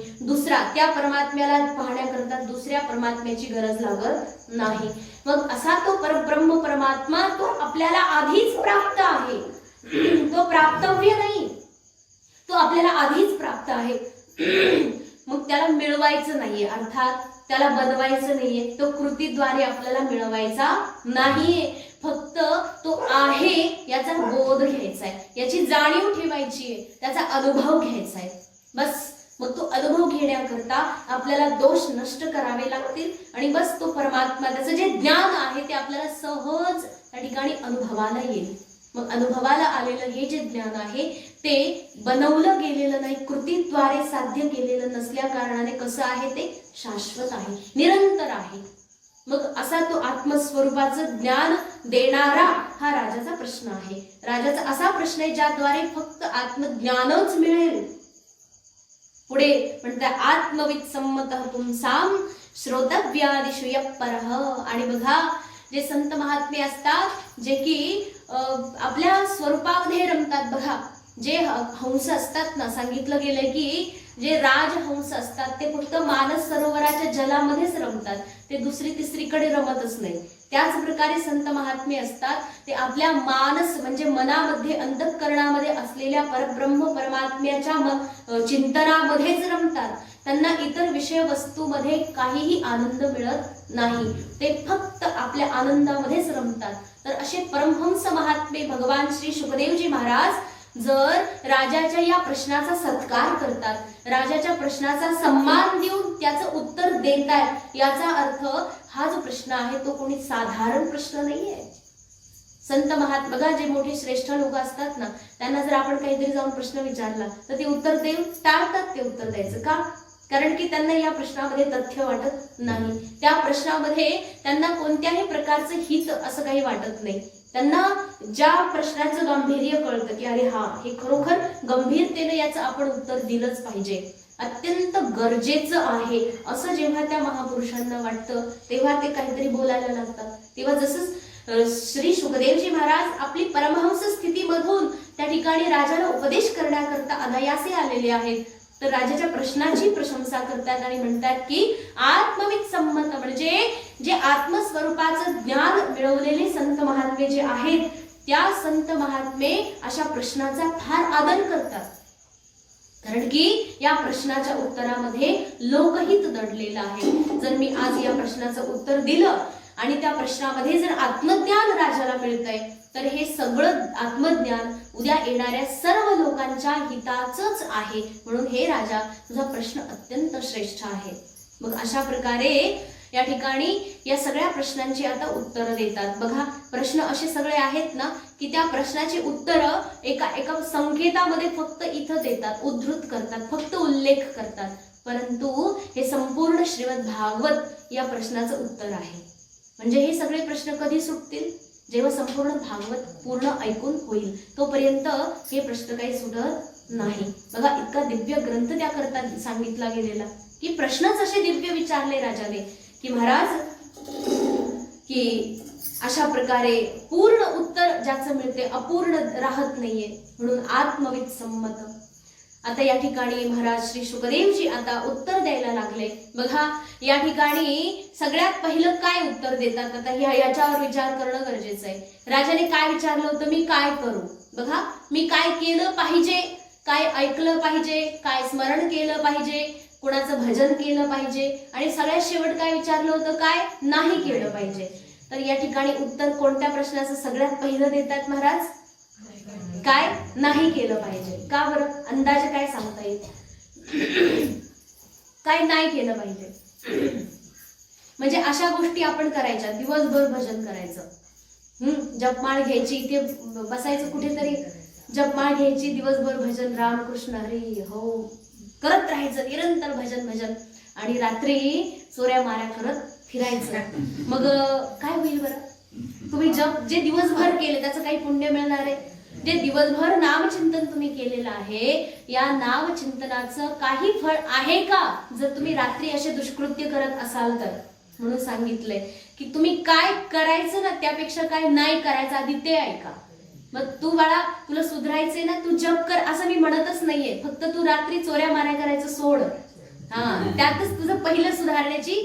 त्या परमात्म्याला पाहण्याकरता दुसऱ्या परमात्म्याची गरज लागत नाही. मग असा तो परब्रह्म परमात्मा तो आपल्याला आधीच प्राप्त आहे. तो प्राप्तव्य नाही, तो आपल्याला आधीच प्राप्त आहे. मग त्याला मिळवायचं नाहीये, अर्थात त्याला बनवायचं नाहीये. तो कृतीद्वारे आपल्याला मिळवायचा नाहीये. फक्त तो आहे याचा बोध घ्यायचा आहे, याची जाणीव ठेवायची आहे, त्याचा अनुभव घ्यायचा आहे. बस. मग तो अनुभव घेण्याकरता आपल्याला दोष नष्ट करावे लागतील आणि बस तो परमात्मा, त्याचं जे ज्ञान आहे ते आपल्याला सहज त्या ठिकाणी अनुभवाला येईल. मग अनुभवाला आलेलं हे जे ज्ञान आहे ते बनवलं गेलेलं नाही, कृतीद्वारे साध्य केलेलं नसल्या कारणाने कसं आहे? ते शाश्वत आहे, निरंतर आहे. मग असा तो आत्मस्वरूपाचं ज्ञान देणारा हा राजाचा प्रश्न आहे. राजाचा असा प्रश्न आहे ज्याद्वारे फक्त आत्मज्ञानच मिळेल. पुढे म्हणतात आत्मविद सम्मतः पुंसाम श्रोतव्यादिषु यः परः. आणि बघा, जे संत महात्मे असतात जे की आपल्या स्वरूपामध्ये रमतात. बघा, जे हंस असतात ना, सांगितलं गेलंय की जे राजहंस असतात ते फक्त मानस सरोवराच्या जलामध्येच रमतात, ते दुसरी तिसरीकडे रमतच नाही. त्याच प्रकारे संत महात्मे असतात ते आपल्या मानस म्हणजे मनामध्ये अंतःकरणामध्ये असलेल्या परब्रह्म परमात्म्याच्या चिंतनामध्येच रमतात. त्यांना इतर विषय वस्तूमध्ये काहीही आनंद मिळत नाही, ते फक्त आपल्या आनंदामध्येच रमतात. तर असे परमहंस महात्मे भगवान श्री शुकदेवजी महाराज जर राजाच्या या प्रश्नाचा सत्कार करतात, राजाच्या प्रश्नाचा सम्मान देऊन त्याचं उत्तर देतात, याचा अर्थ हा जो प्रश्न आहे तो कोणी साधारण प्रश्न नाहीये. संत महात्मा बघा, जे मोठे श्रेष्ठ लोक असतात ना, त्यांना जर आपण काहीतरी जाऊन प्रश्न विचारला तर ते उत्तर देऊन टाळतात ते उत्तर द्यायचं. का? कारण की त्यांना या प्रश्नामध्ये तथ्य वाटत नाही, त्या प्रश्नामध्ये त्यांना कोणत्याही प्रकारचं हित असं काही वाटत नाही. त्यांना ज्या प्रश्नाचं गांभीर्य कळतं की अरे हा, हे खरोखर गंभीरतेने याचं आपण उत्तर दिलंच पाहिजे, अत्यंत गरजेचं आहे, असं जेव्हा त्या महापुरुषांना वाटतं तेव्हा ते काहीतरी बोलायला लागतात. तेव्हा जसं श्री शुकदेवजी महाराज आपली परमहंस स्थितीमधून त्या ठिकाणी राजाला उपदेश करण्याकरता अनायासे आलेले आहेत, तर राजाच्या प्रश्नाची प्रशंसा करतात आणि म्हणतात की आत्मविद संमत म्हणजे जे आत्मस्वरूपाचं ज्ञान मिळवलेले संत महात्मे जे आहेत, त्या संत महात्मे अशा प्रश्नाचा फार आदर करतात. कारण की या प्रश्नाच्या उत्तरामध्ये लोकहित दडलेलं आहे. जर मी आज या प्रश्नाचं उत्तर दिलं आणि त्या प्रश्नामध्ये जर आत्मज्ञान राजाला मिळतंय, तर हे सगळं आत्मज्ञान उद्या येणाऱ्या सर्व लोकांच्या हिताचंच आहे. म्हणून हे राजा, तुझा प्रश्न अत्यंत श्रेष्ठ आहे. मग अशा प्रकारे या ठिकाणी या सगळ्या प्रश्नांची आता उत्तरं देतात. बघा, प्रश्न असे सगळे आहेत ना की त्या प्रश्नाची उत्तरं एका संकेतामध्ये फक्त इथं देतात, उद्धृत करतात, फक्त उल्लेख करतात. परंतु हे संपूर्ण श्रीमद भागवत या प्रश्नाचं उत्तर आहे. म्हणजे हे सगळे प्रश्न कधी सुटतील? जेव्हा संपूर्ण भागवत पूर्ण ऐकून होईल, तोपर्यंत हे प्रश्न काही सुटत नाही. बघा, इतका दिव्य ग्रंथ त्या करता सांगितला गेलेला की प्रश्नच असे दिव्य विचारले राजाने की महाराज की अशा प्रकारे पूर्ण उत्तर ज्याचं मिळते अपूर्ण राहत नाहीये, म्हणून आत्मविद संमत. आता या ठिकाणी महाराज श्री शुकदेवजी आता उत्तर द्यायला लागले. बघा, या ठिकाणी सगळ्यात पहिलं काय उत्तर देतात, आता याच्यावर विचार करणं गरजेचं आहे. राजाने काय विचारलं होतं, मी काय करू? बघा, मी काय केलं पाहिजे, काय ऐकलं पाहिजे, काय स्मरण केलं पाहिजे, कुणाचं भजन केलं पाहिजे, आणि सगळ्यात शेवट काय विचारलं होतं, काय नाही केलं पाहिजे. तर या ठिकाणी उत्तर कोणत्या प्रश्नाचं सगळ्यात पहिलं देतात महाराज? काय नाही केलं पाहिजे. का बरं? अंदाजे काय सांगता येईल? काय नाही केलं पाहिजे म्हणजे अशा गोष्टी आपण करायच्या, दिवसभर भजन करायचं, जपमाळ घ्यायची, इथे बसायचं कुठेतरी, जपमाळ घ्यायची, दिवसभर भजन, रामकृष्ण हरी हो करत राहायचं, निरंतर भजन, आणि रात्री चोऱ्या माऱ्या करत फिरायचं. मग काय होईल बरं? तुम्ही जप जे दिवसभर केले त्याचं काही पुण्य मिळणार आहे? जे दिवसभर नामचिंतन तुम्ही केलेलं आहे, या नामचिंतनाचं काही फळ आहे का, जर तुम्ही रात्री असे दुष्कृत्य करत असाल तर? म्हणून सांगितलंय की तुम्ही काय करायचं ना त्यापेक्षा काय नाही करायचं आधी ते ऐका. मग तू बाळा, तुला सुधारायचे ना, तू जप कर असं मी म्हणतच नाहीये, फक्त तू रात्री चोऱ्या माऱ्या करायचं सोड. त्यातच तुझं पहिलं सुधारण्याची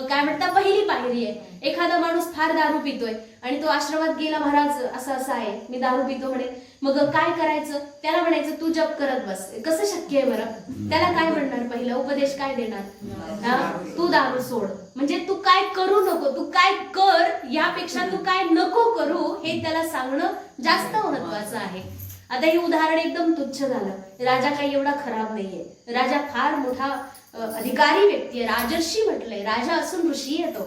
काय म्हणता पहिली पायरी आहे. एखादा माणूस फार दारू पितोय आणि तो आश्रमात गेला, महाराज असं असं आहे, मी दारू पितो म्हणे, मग काय करायचं? त्याला म्हणायचं तू जप करत बस. कसं शक्य आहे बरं? त्याला काय म्हणणार? पहिला उपदेश काय देणार? तू दारू सोड. म्हणजे तू काय करू नको, तू काय कर यापेक्षा तू काय नको करू हे त्याला सांगणं जास्त महत्वाचं आहे. आता हे उदाहरण एकदम तुच्छ झालं. राजा काही एवढा खराब नाहीये, राजा फार मोठा अधिकारी व्यक्ती आहे, राजर्षी म्हटलंय, राजा असून ऋषी येतो.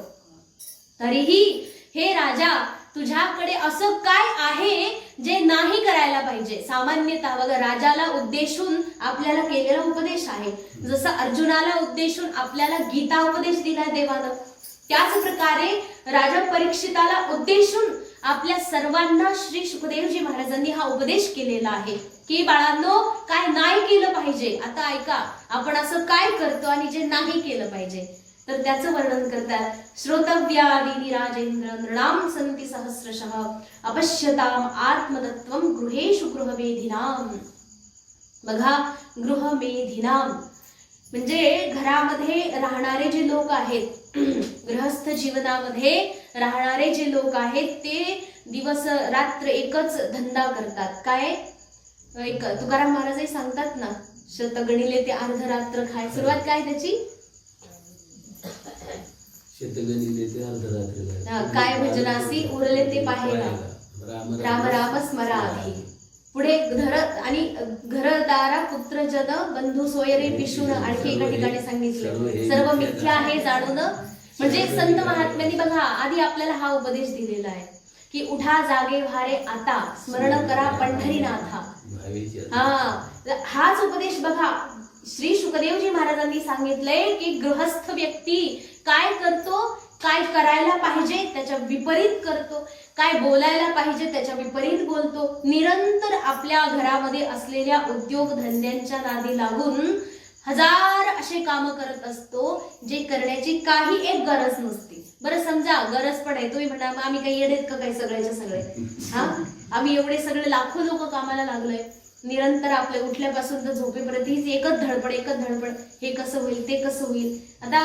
तरीही हे राजा, तुझ्याकडे असं काय आहे जे नाही करायला पाहिजे? सामान्यतः बघा, राजाला उद्देशून आपल्याला केलेला उपदेश आहे. जसं अर्जुनाला उद्देशून आपल्याला गीता उपदेश दिला देवानं, त्याच प्रकारे राजा परीक्षिताला उद्देशून आपल्या सर्वांना श्री शुकदेवजी महाराजांनी हा उपदेश केलेला आहे की बाळांनो, काय नाही केलं पाहिजे. आता ऐका, आपण असं काय करतो आणि जे नाही केलं पाहिजे, तर त्याचं वर्णन करतात. श्रोतव्यादीनि राजेंद्र नृणाम संति सहस्रशः अपश्यताम आत्मतत्वम गृहेषु गृहमेधिनाम. बघा, गृहमेधिनाम म्हणजे घरामध्ये राहणारे जे लोक आहेत, गृहस्थ जीवनामध्ये राहणारे जे लोक आहेत ते दिवस रात्र एकच धंदा करतात. काय? एक तुकाराम महाराजही सांगतात ना, शत गणिले ते अर्धरात्र खाय. सुरुवात काय त्याची? शतगणिले ते अर्धरात्र काय भजनासी उरले ते पाहेला, राम राम स्मरा आधी. पुढे घरदारा पुत्रजन बंधू सोयरे पिशून. आणखी एका ठिकाणी सांगितलं सर्व मिथ्या आहे जाणून. म्हणजे संत महात्म्यांनी बघा आधी आपल्याला हा उपदेश दिलेला आहे की उठा जागे व्हारे आता, स्मरण करा पंढरीनाथा. हाच उपदेश बघा श्री शुकदेवजी महाराजांनी सांगितलंय की गृहस्थ व्यक्ती काय करतो, काय करायला पाहिजे त्याच्या विपरीत करतो, काय बोलायला पाहिजे त्याच्या विपरीत बोलतो. निरंतर आपल्या घरामध्ये असलेल्या उद्योग धंद्यांच्या नादी लागून हजार असे काम करत असतो जे करण्याची काही एक गरज नसते. बरं समजा गरज पण आहे, तुम्ही म्हणा आम्ही काही येडेत का काय सगळ्याच्या सगळे, आम्ही एवढे सगळे लाखो लोक कामाला लागलोय. निरंतर आपल्या उठल्यापासून तर झोपेपर्यंत हीच एकच धडपड, हे कसं होईल ते कसं होईल. आता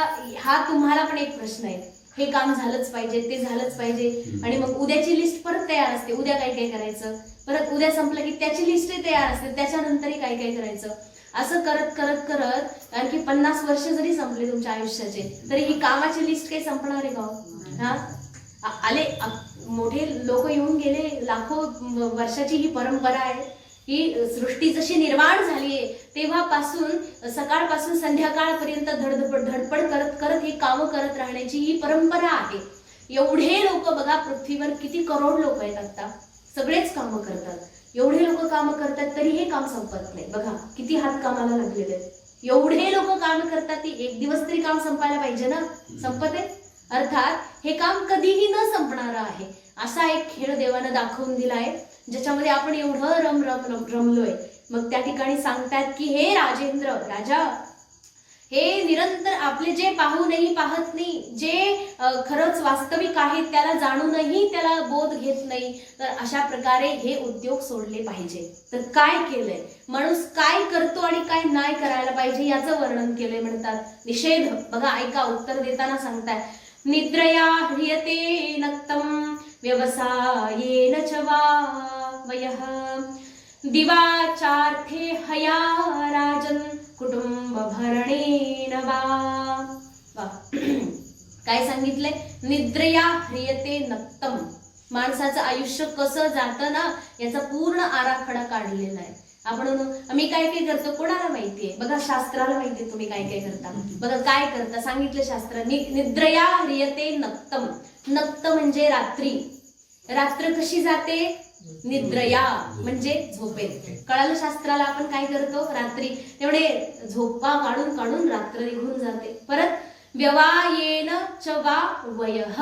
हा तुम्हाला पण एक प्रश्न आहे, हे काम झालंच पाहिजे, ते झालंच पाहिजे, आणि मग उद्याची लिस्ट परत तयार असते, उद्या काय काय करायचं, परत उद्या संपलं की त्याची लिस्ट तयार असते, त्याच्यानंतरही काय काय करायचं. असं करत करत करत आणखी 50 वर्ष जरी संपले तुमच्या आयुष्याचे तरी ही कामाची लिस्ट काही संपणार आहे का? आले मोठे लोक येऊन गेले, लाखो वर्षाची ही परंपरा आहे. ही सृष्टी जशी निर्माण झालीये तेव्हापासून सकाळपासून संध्याकाळपर्यंत धडपड करत करत ही कामं करत राहण्याची ही परंपरा आहे. एवढे लोक बघा पृथ्वीवर किती करोड लोक आहेत आता, सगळेच कामं करतात. एवढे लोक कामं करतात तरी हे काम संपत नाही. बघा किती हात कामाला लागलेले आहेत. एवढे लोक काम करतात ती एक दिवस तरी काम संपायला पाहिजे ना, संपत आहे. अर्थात हे काम कधीही न संपणार आहे. असा एक खेळ देवानं दाखवून दिलाय ज्याच्यामध्ये आपण एवढं रमलोय. मग त्या ठिकाणी सांगतात की हे राजेंद्र राजा, हे निरंतर आपले जे पाहूनही पाहत नाही, जे खरंच वास्तविक आहे त्याला जाणूनही त्याला बोध घेत नाही, तर अशा प्रकारे हे उद्योग सोडले पाहिजे. तर काय केलंय, माणूस काय करतो आणि काय नाही करायला पाहिजे याचं वर्णन केलंय. म्हणतात निषेध. बघा ऐका, उत्तर देताना सांगताय निद्रया ह्रियते नक्तम व्यवसायेन च वा वयः दिवाचार्थे हया राजन कुटुंब भरणेन वा. काय सांगितलंय? निद्रया ह्रियते नक्तम. माणसाचं आयुष्य कसं जातं ना याचा पूर्ण आराखडा काढलेला आहे. आम्ही काय काय करतो कोणाला माहितीये? बघा शास्त्राला माहितीये तुम्ही काय काय करता. बघा काय करता सांगितलं शास्त्राने, निद्रया ह्रियते नक्तम. नक्त म्हणजे रात्री. रात्र कशी जाते? निद्रया म्हणजे झोपेत. कळालं शास्त्राला. आपण काय करतो रात्री तेवढे झोपा काढून काढून रात्र निघून जाते. परत व्यवायेन च वा वयः.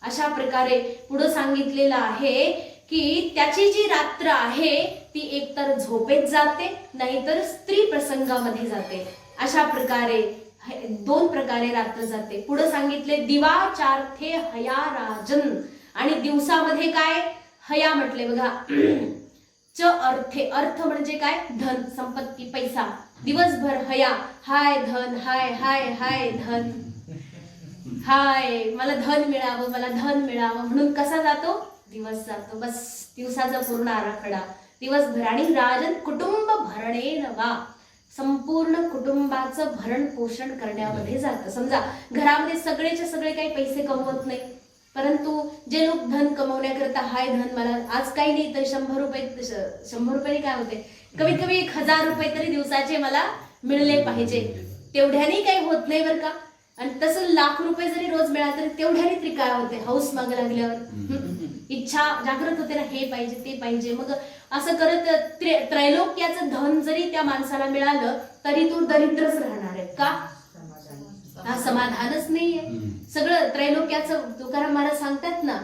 अशा प्रकारे पुढे सांगितलेलं आहे की त्याची जी रात्र आहे ती एकतर झोपेत जाते नाहीतर स्त्री प्रसंगामध्ये जाते. अशा प्रकारे 2 प्रकारे रात्र जाते. पुढे सांगितले दिवाचार्थे हया राजन. आणि दिवसामध्ये काय हया म्हटले बघा. च अर्थे. अर्थ म्हणजे काय? धन, संपत्ती, पैसा. दिवसभर हया, हाय धन, हाय हाय हाय धन, हाय मला धन मिळावं, मला धन मिळावं म्हणून कसा जातो? दिवस जातो. बस दिवसाचा पूर्ण आराखडा दिवसभर. आणि राजन कुटुंब भरणेन वा. संपूर्ण कुटुंबाचं भरण पोषण करण्यामध्ये जातं. समजा घरामध्ये सगळेच्या सगळे काही पैसे कमवत नाही, परंतु जे लोक धन कमवण्याकरता हाय धन मला आज काही नाही तर 100 रुपये काय होते, कमीत कमी 1000 रुपये तरी दिवसाचे मला मिळले पाहिजे. तेवढ्याने काही होत नाही बरं का. आणि तसं लाख रुपये जरी रोज मिळाले तरी तेवढ्याने तरी काय होते, हौस मागे लागल्यावर इच्छा जागृत होते ना, हे पाहिजे ते पाहिजे. मग असं करत त्रैलोक्याचं धन जरी त्या माणसाला मिळालं तरी तो दरिद्रच राहणार आहे. का? हा समाधानच नाहीये. सगळं त्रैलोक्याचं तुकाराम महाराज सांगतात ना,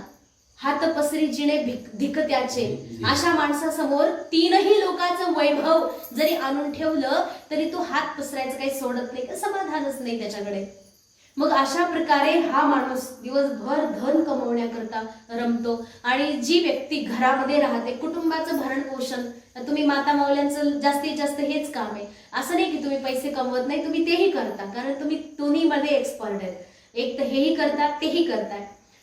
हात पसरी जिणे धिक त्याचे. अशा माणसासमोर 3ही लोकांचं वैभव जरी आणून ठेवलं तरी तो हात पसरायचं काही सोडत नाही, समाधानच नाही त्याच्याकडे. मग अशा प्रकारे हा माणूस दिवसभर धन कमवण्याकरता रमतो. आणि जी व्यक्ती घरामध्ये राहते, कुटुंबाचं भरण पोषण, तुम्ही माता माऊल्यांचं जास्तीत जास्त हेच काम आहे. असं नाही की तुम्ही पैसे कमवत नाही, तुम्ही तेही करता, कारण तुम्ही दोन्हीमध्ये एक्सपर्ट आहेत. एक तर हेही करतात तेही करतात.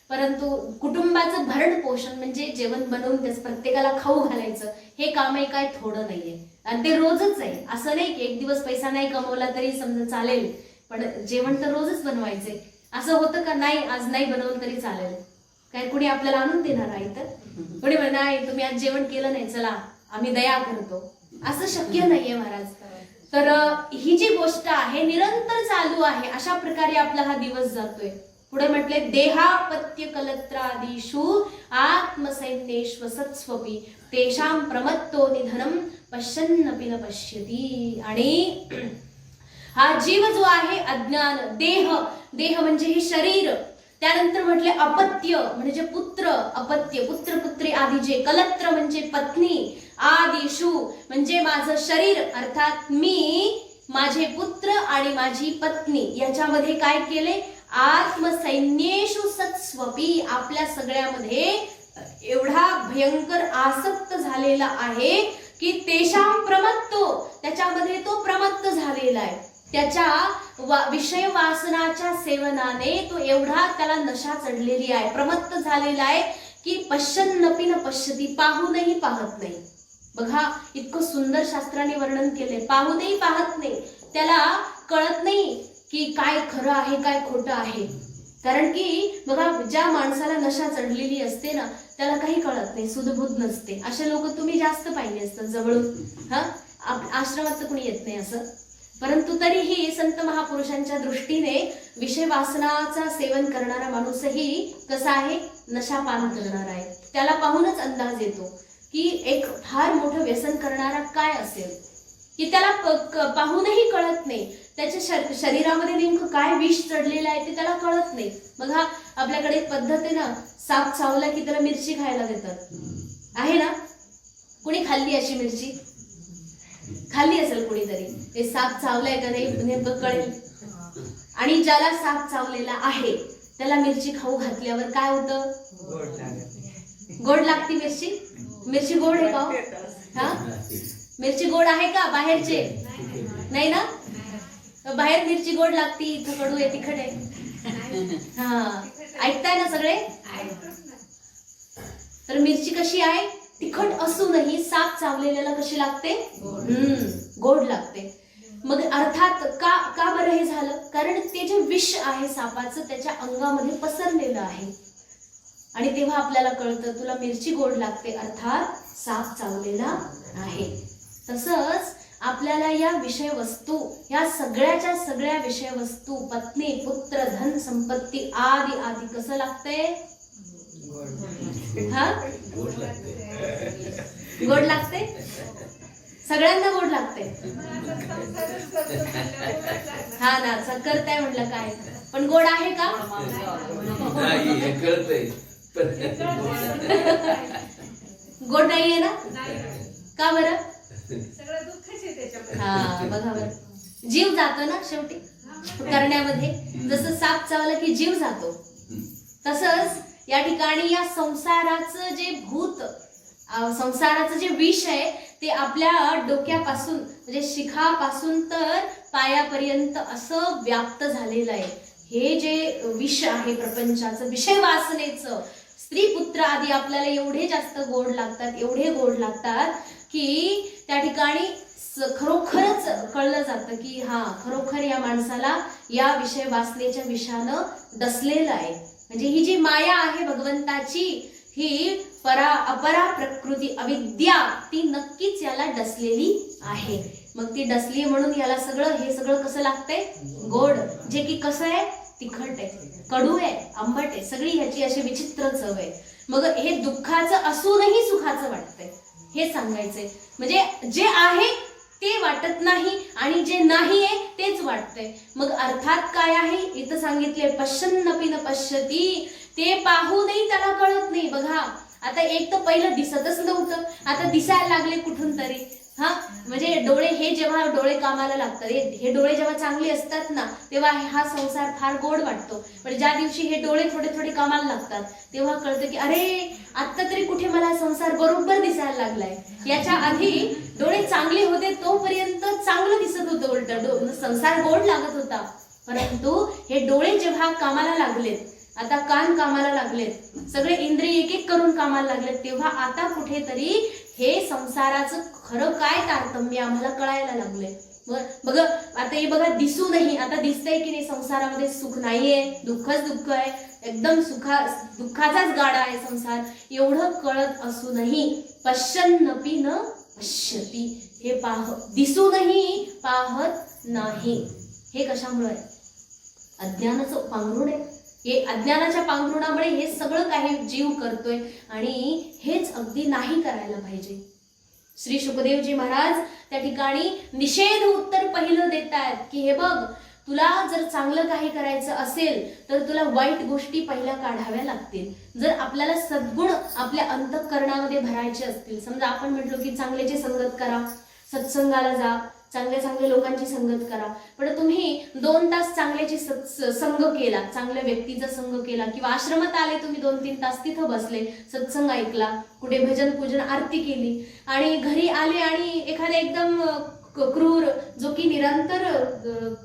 परंतु कुटुंबाचं भरण पोषण म्हणजे जेवण बनवून त्याच प्रत्येकाला खाऊ घालायचं हे कामही काय थोडं नाहीये, आणि ते रोजच आहे. असं नाही की एक दिवस पैसा नाही कमवला तरी समजा चालेल, पण जेवण तर रोजच बनवायचंय. असं होतं का नाही आज नाही बनवलं तरी चालेल, काय कुणी आपल्याला आणून देणार आहे? तर कुणी म्हणणार नाही तुम्ही आज जेवण केलं नाही चला आम्ही दया करतो, असं शक्य नाहीये महाराज. तर ही जी गोष्ट आहे निरंतर चालू आहे. अशा प्रकारे आपला हा दिवस जातोय. पुढे म्हटले देहापत्य कलत्रादिषु आत्मसैन्येष्व सत्स्वपी तेषां प्रमत्तो निधनम पश्यन्नपि न पश्यती. आणि हा जीव जो आहे अज्ञान, देह म्हणजे हे शरीर, त्यानंतर म्हटले अपत्य म्हणजे पुत्र, अपत्य पुत्र पुत्री आदी जे, कलत्र म्हणजे पत्नी, आदिषु म्हणजे माझं शरीर अर्थात मी, माझे पुत्र आणि माझी पत्नी याच्यामध्ये काय केले, आत्मसैन्येषु सत्स्वपी आपल्या सगळ्यामध्ये एवढा भयंकर आसक्त झालेला आहे की तेषां प्रमत्तो त्याच्यामध्ये तो प्रमत्त झालेला आहे. त्याच्या विषय वासनाच्या सेवनाने तो एवढा त्याला नशा चढलेली आहे, प्रमत्त झालेला आहे की पश्यन्नपि न पश्यती पाहूनही पाहत नाही. बघा इतकं सुंदर शास्त्राने वर्णन केले, पाहूनही पाहत नाही, त्याला कळत नाही की काय खरं आहे काय खोटं आहे. कारण की बघा ज्या माणसाला नशा चढलेली असते ना त्याला काही कळत नाही, सुधबुध नसते. असे लोक तुम्ही जास्त पाहिले असतात जवळून. आश्रमात तर कुणी येत नाही असं, परंतु तरीही संत महापुरुषांच्या दृष्टीने विषय वासनाचा सेवन करणारा माणूसही कसा आहे, नशापान करणारा आहे. त्याला पाहूनच अंदाज येतो की एक फार मोठं व्यसन करणारा काय असेल, की त्याला पाहूनही कळत नाही त्याच्या शरीरामध्ये नेमकं काय विष चढलेलं आहे ते त्याला कळत नाही. बघा आपल्याकडे एक पद्धत आहे ना, साप चावला की त्याला मिरची खायला देतात, आहे ना? कुणी खाल्ली अशी मिरची? खाल्ली असेल कुणीतरी. ते साप चावलाय का नाही नेमकं कळेल. आणि ज्याला साप चावलेला आहे त्याला मिरची खाऊ घातल्यावर काय होतं, गोड लागते मिरची. मिरची गोड आहे का? हा मिरची गोड आहे का? बाहेरचे नाही ना, बाहेर मिरची गोड लागती, इथं कडू आहे तिखट आहे. हा ऐकताय ना सगळे? तर मिरची कशी आहे, तिखट असूनही साप चावलेल्याला कशी लागते, गोड लागते. मग अर्थात का बरं हे झालं, कारण ते जे विष आहे सापाचं त्याच्या अंगामध्ये पसरलेलं आहे. आणि तेव्हा आपल्याला कळतं तुला मिरची गोड लागते अर्थात साप चावलेला आहे. तसंच आपल्याला या विषय वस्तू, या सगळ्याच्या सगळ्या विषय वस्तू, पत्नी पुत्र धन संपत्ती आदी आदी कसं लागतंय, हा गोड लागते. सगळ्यांना गोड लागते. हा ना, चक्करताय म्हटलं काय, पण गोड आहे का? गोड नाहीये ना, का बरं? हा बघा बरं, जीव जातो ना शेवटी करण्यामध्ये. जसं साप चावला की जीव जातो, तसंच या ठिकाणी या संसाराचं जे भूत, संसाराचं जे विष आहे ते आपल्या डोक्यापासून म्हणजे शिखापासून तर पायापर्यंत असं व्याप्त झालेलं आहे. हे जे विष आहे प्रपंचाचं, विषय वासनेचं, स्त्री पुत्र आदी आपल्याला एवढे जास्त गोड लागतात, एवढे गोड लागतात की त्या ठिकाणी खरोखरच कळलं जातं की हा खरोखर या माणसाला या विषय वासनेच्या विषानं डसलेलं आहे. म्हणजे ही जी माया आहे भगवंताची, ही अपरा प्रकृती अविद्या, ती नक्कीच याला डसलेली आहे. मग ती डसली म्हणून याला हे सगळं कसं लागतंय, गोड, जे की कसं आहे, तिखट आहे, कडू आहे, आंबट आहे, सगळी ह्याची अशी विचित्र चव आहे. मग हे दुःखाचं असूनही सुखाचं वाटतंय हे सांगायचंय. म्हणजे जे आहे ते वाटत नाही आणि जे नाही आहे तेच वाटतंय. मग अर्थात काय आहे इथं सांगितले, पश्यन्नपि न पश्यती, ते पाहूनही त्याला कळत नाही. बघा आता एक तर पहिलं दिसतच नव्हतं, आता दिसायला लागले कुठून तरी. हा म्हणजे डोळे, हे जेव्हा डोळे कामाला लागतात, हे डोळे जेव्हा चांगले असतात ना तेव्हा हा संसार फार गोड वाटतो. पण ज्या दिवशी हे डोळे थोडे थोडे कामाला लागतात तेव्हा कळतं की अरे आता तरी कुठे मला संसार बरोबर दिसायला लागलाय. याच्या आधी डोळे चांगले होते तोपर्यंत चांगलं दिसत होतं, उलट संसार गोड लागत होता. परंतु हे डोळे जेव्हा कामाला लागलेत आता कान कामाला लागलेत, सगळे इंद्रिय एक एक करून कामाला लागलेत, तेव्हा आता कुठेतरी हे संसाराचं खरं काय तारतम्य आम्हाला कळायला लागलंय. बघा आता हे बघा, दिसूनही आता दिसतंय की नाही संसारामध्ये सुख नाहीये, दुःखच दुःख आहे, एकदम दुःखाचाच गाडा आहे संसार. एवढं कळत असूनही पश्यन्नपि न पश्यति, हे दिसूनही पाहत नाही. हे कशामुळे? अज्ञानाचं पांघरुण आहे. हे अज्ञानाच्या पांघरुणामुळे हे सगळं काही जीव करतोय आणि हेच अगदी नाही करायला पाहिजे. श्री शुकदेवजी महाराज त्या ठिकाणी निषेध उत्तर पहिलं देत आहेत की हे बघ, तुला जर चांगलं काही करायचं असेल तर तुला वाईट गोष्टी पहिल्या काढाव्या लागतील. जर आपल्याला सद्गुण आपल्या अंतःकरणामध्ये भरायचे असतील, समजा आपण म्हटलो की चांगल्याची संगत करा, सत्संगाला जा, चांगल्या चांगल्या लोकांची संगत करा, पण तुम्ही 2 तास चांगल्याची संग केला, चांगल्या व्यक्तीचा संग केला, किंवा आश्रमात आले तुम्ही 2-3 तास तिथं बसले, सत्संग ऐकला, कुठे भजन पूजन आरती केली, आणि घरी आले आणि एखाद्या एकदम क्रूर, जो की निरंतर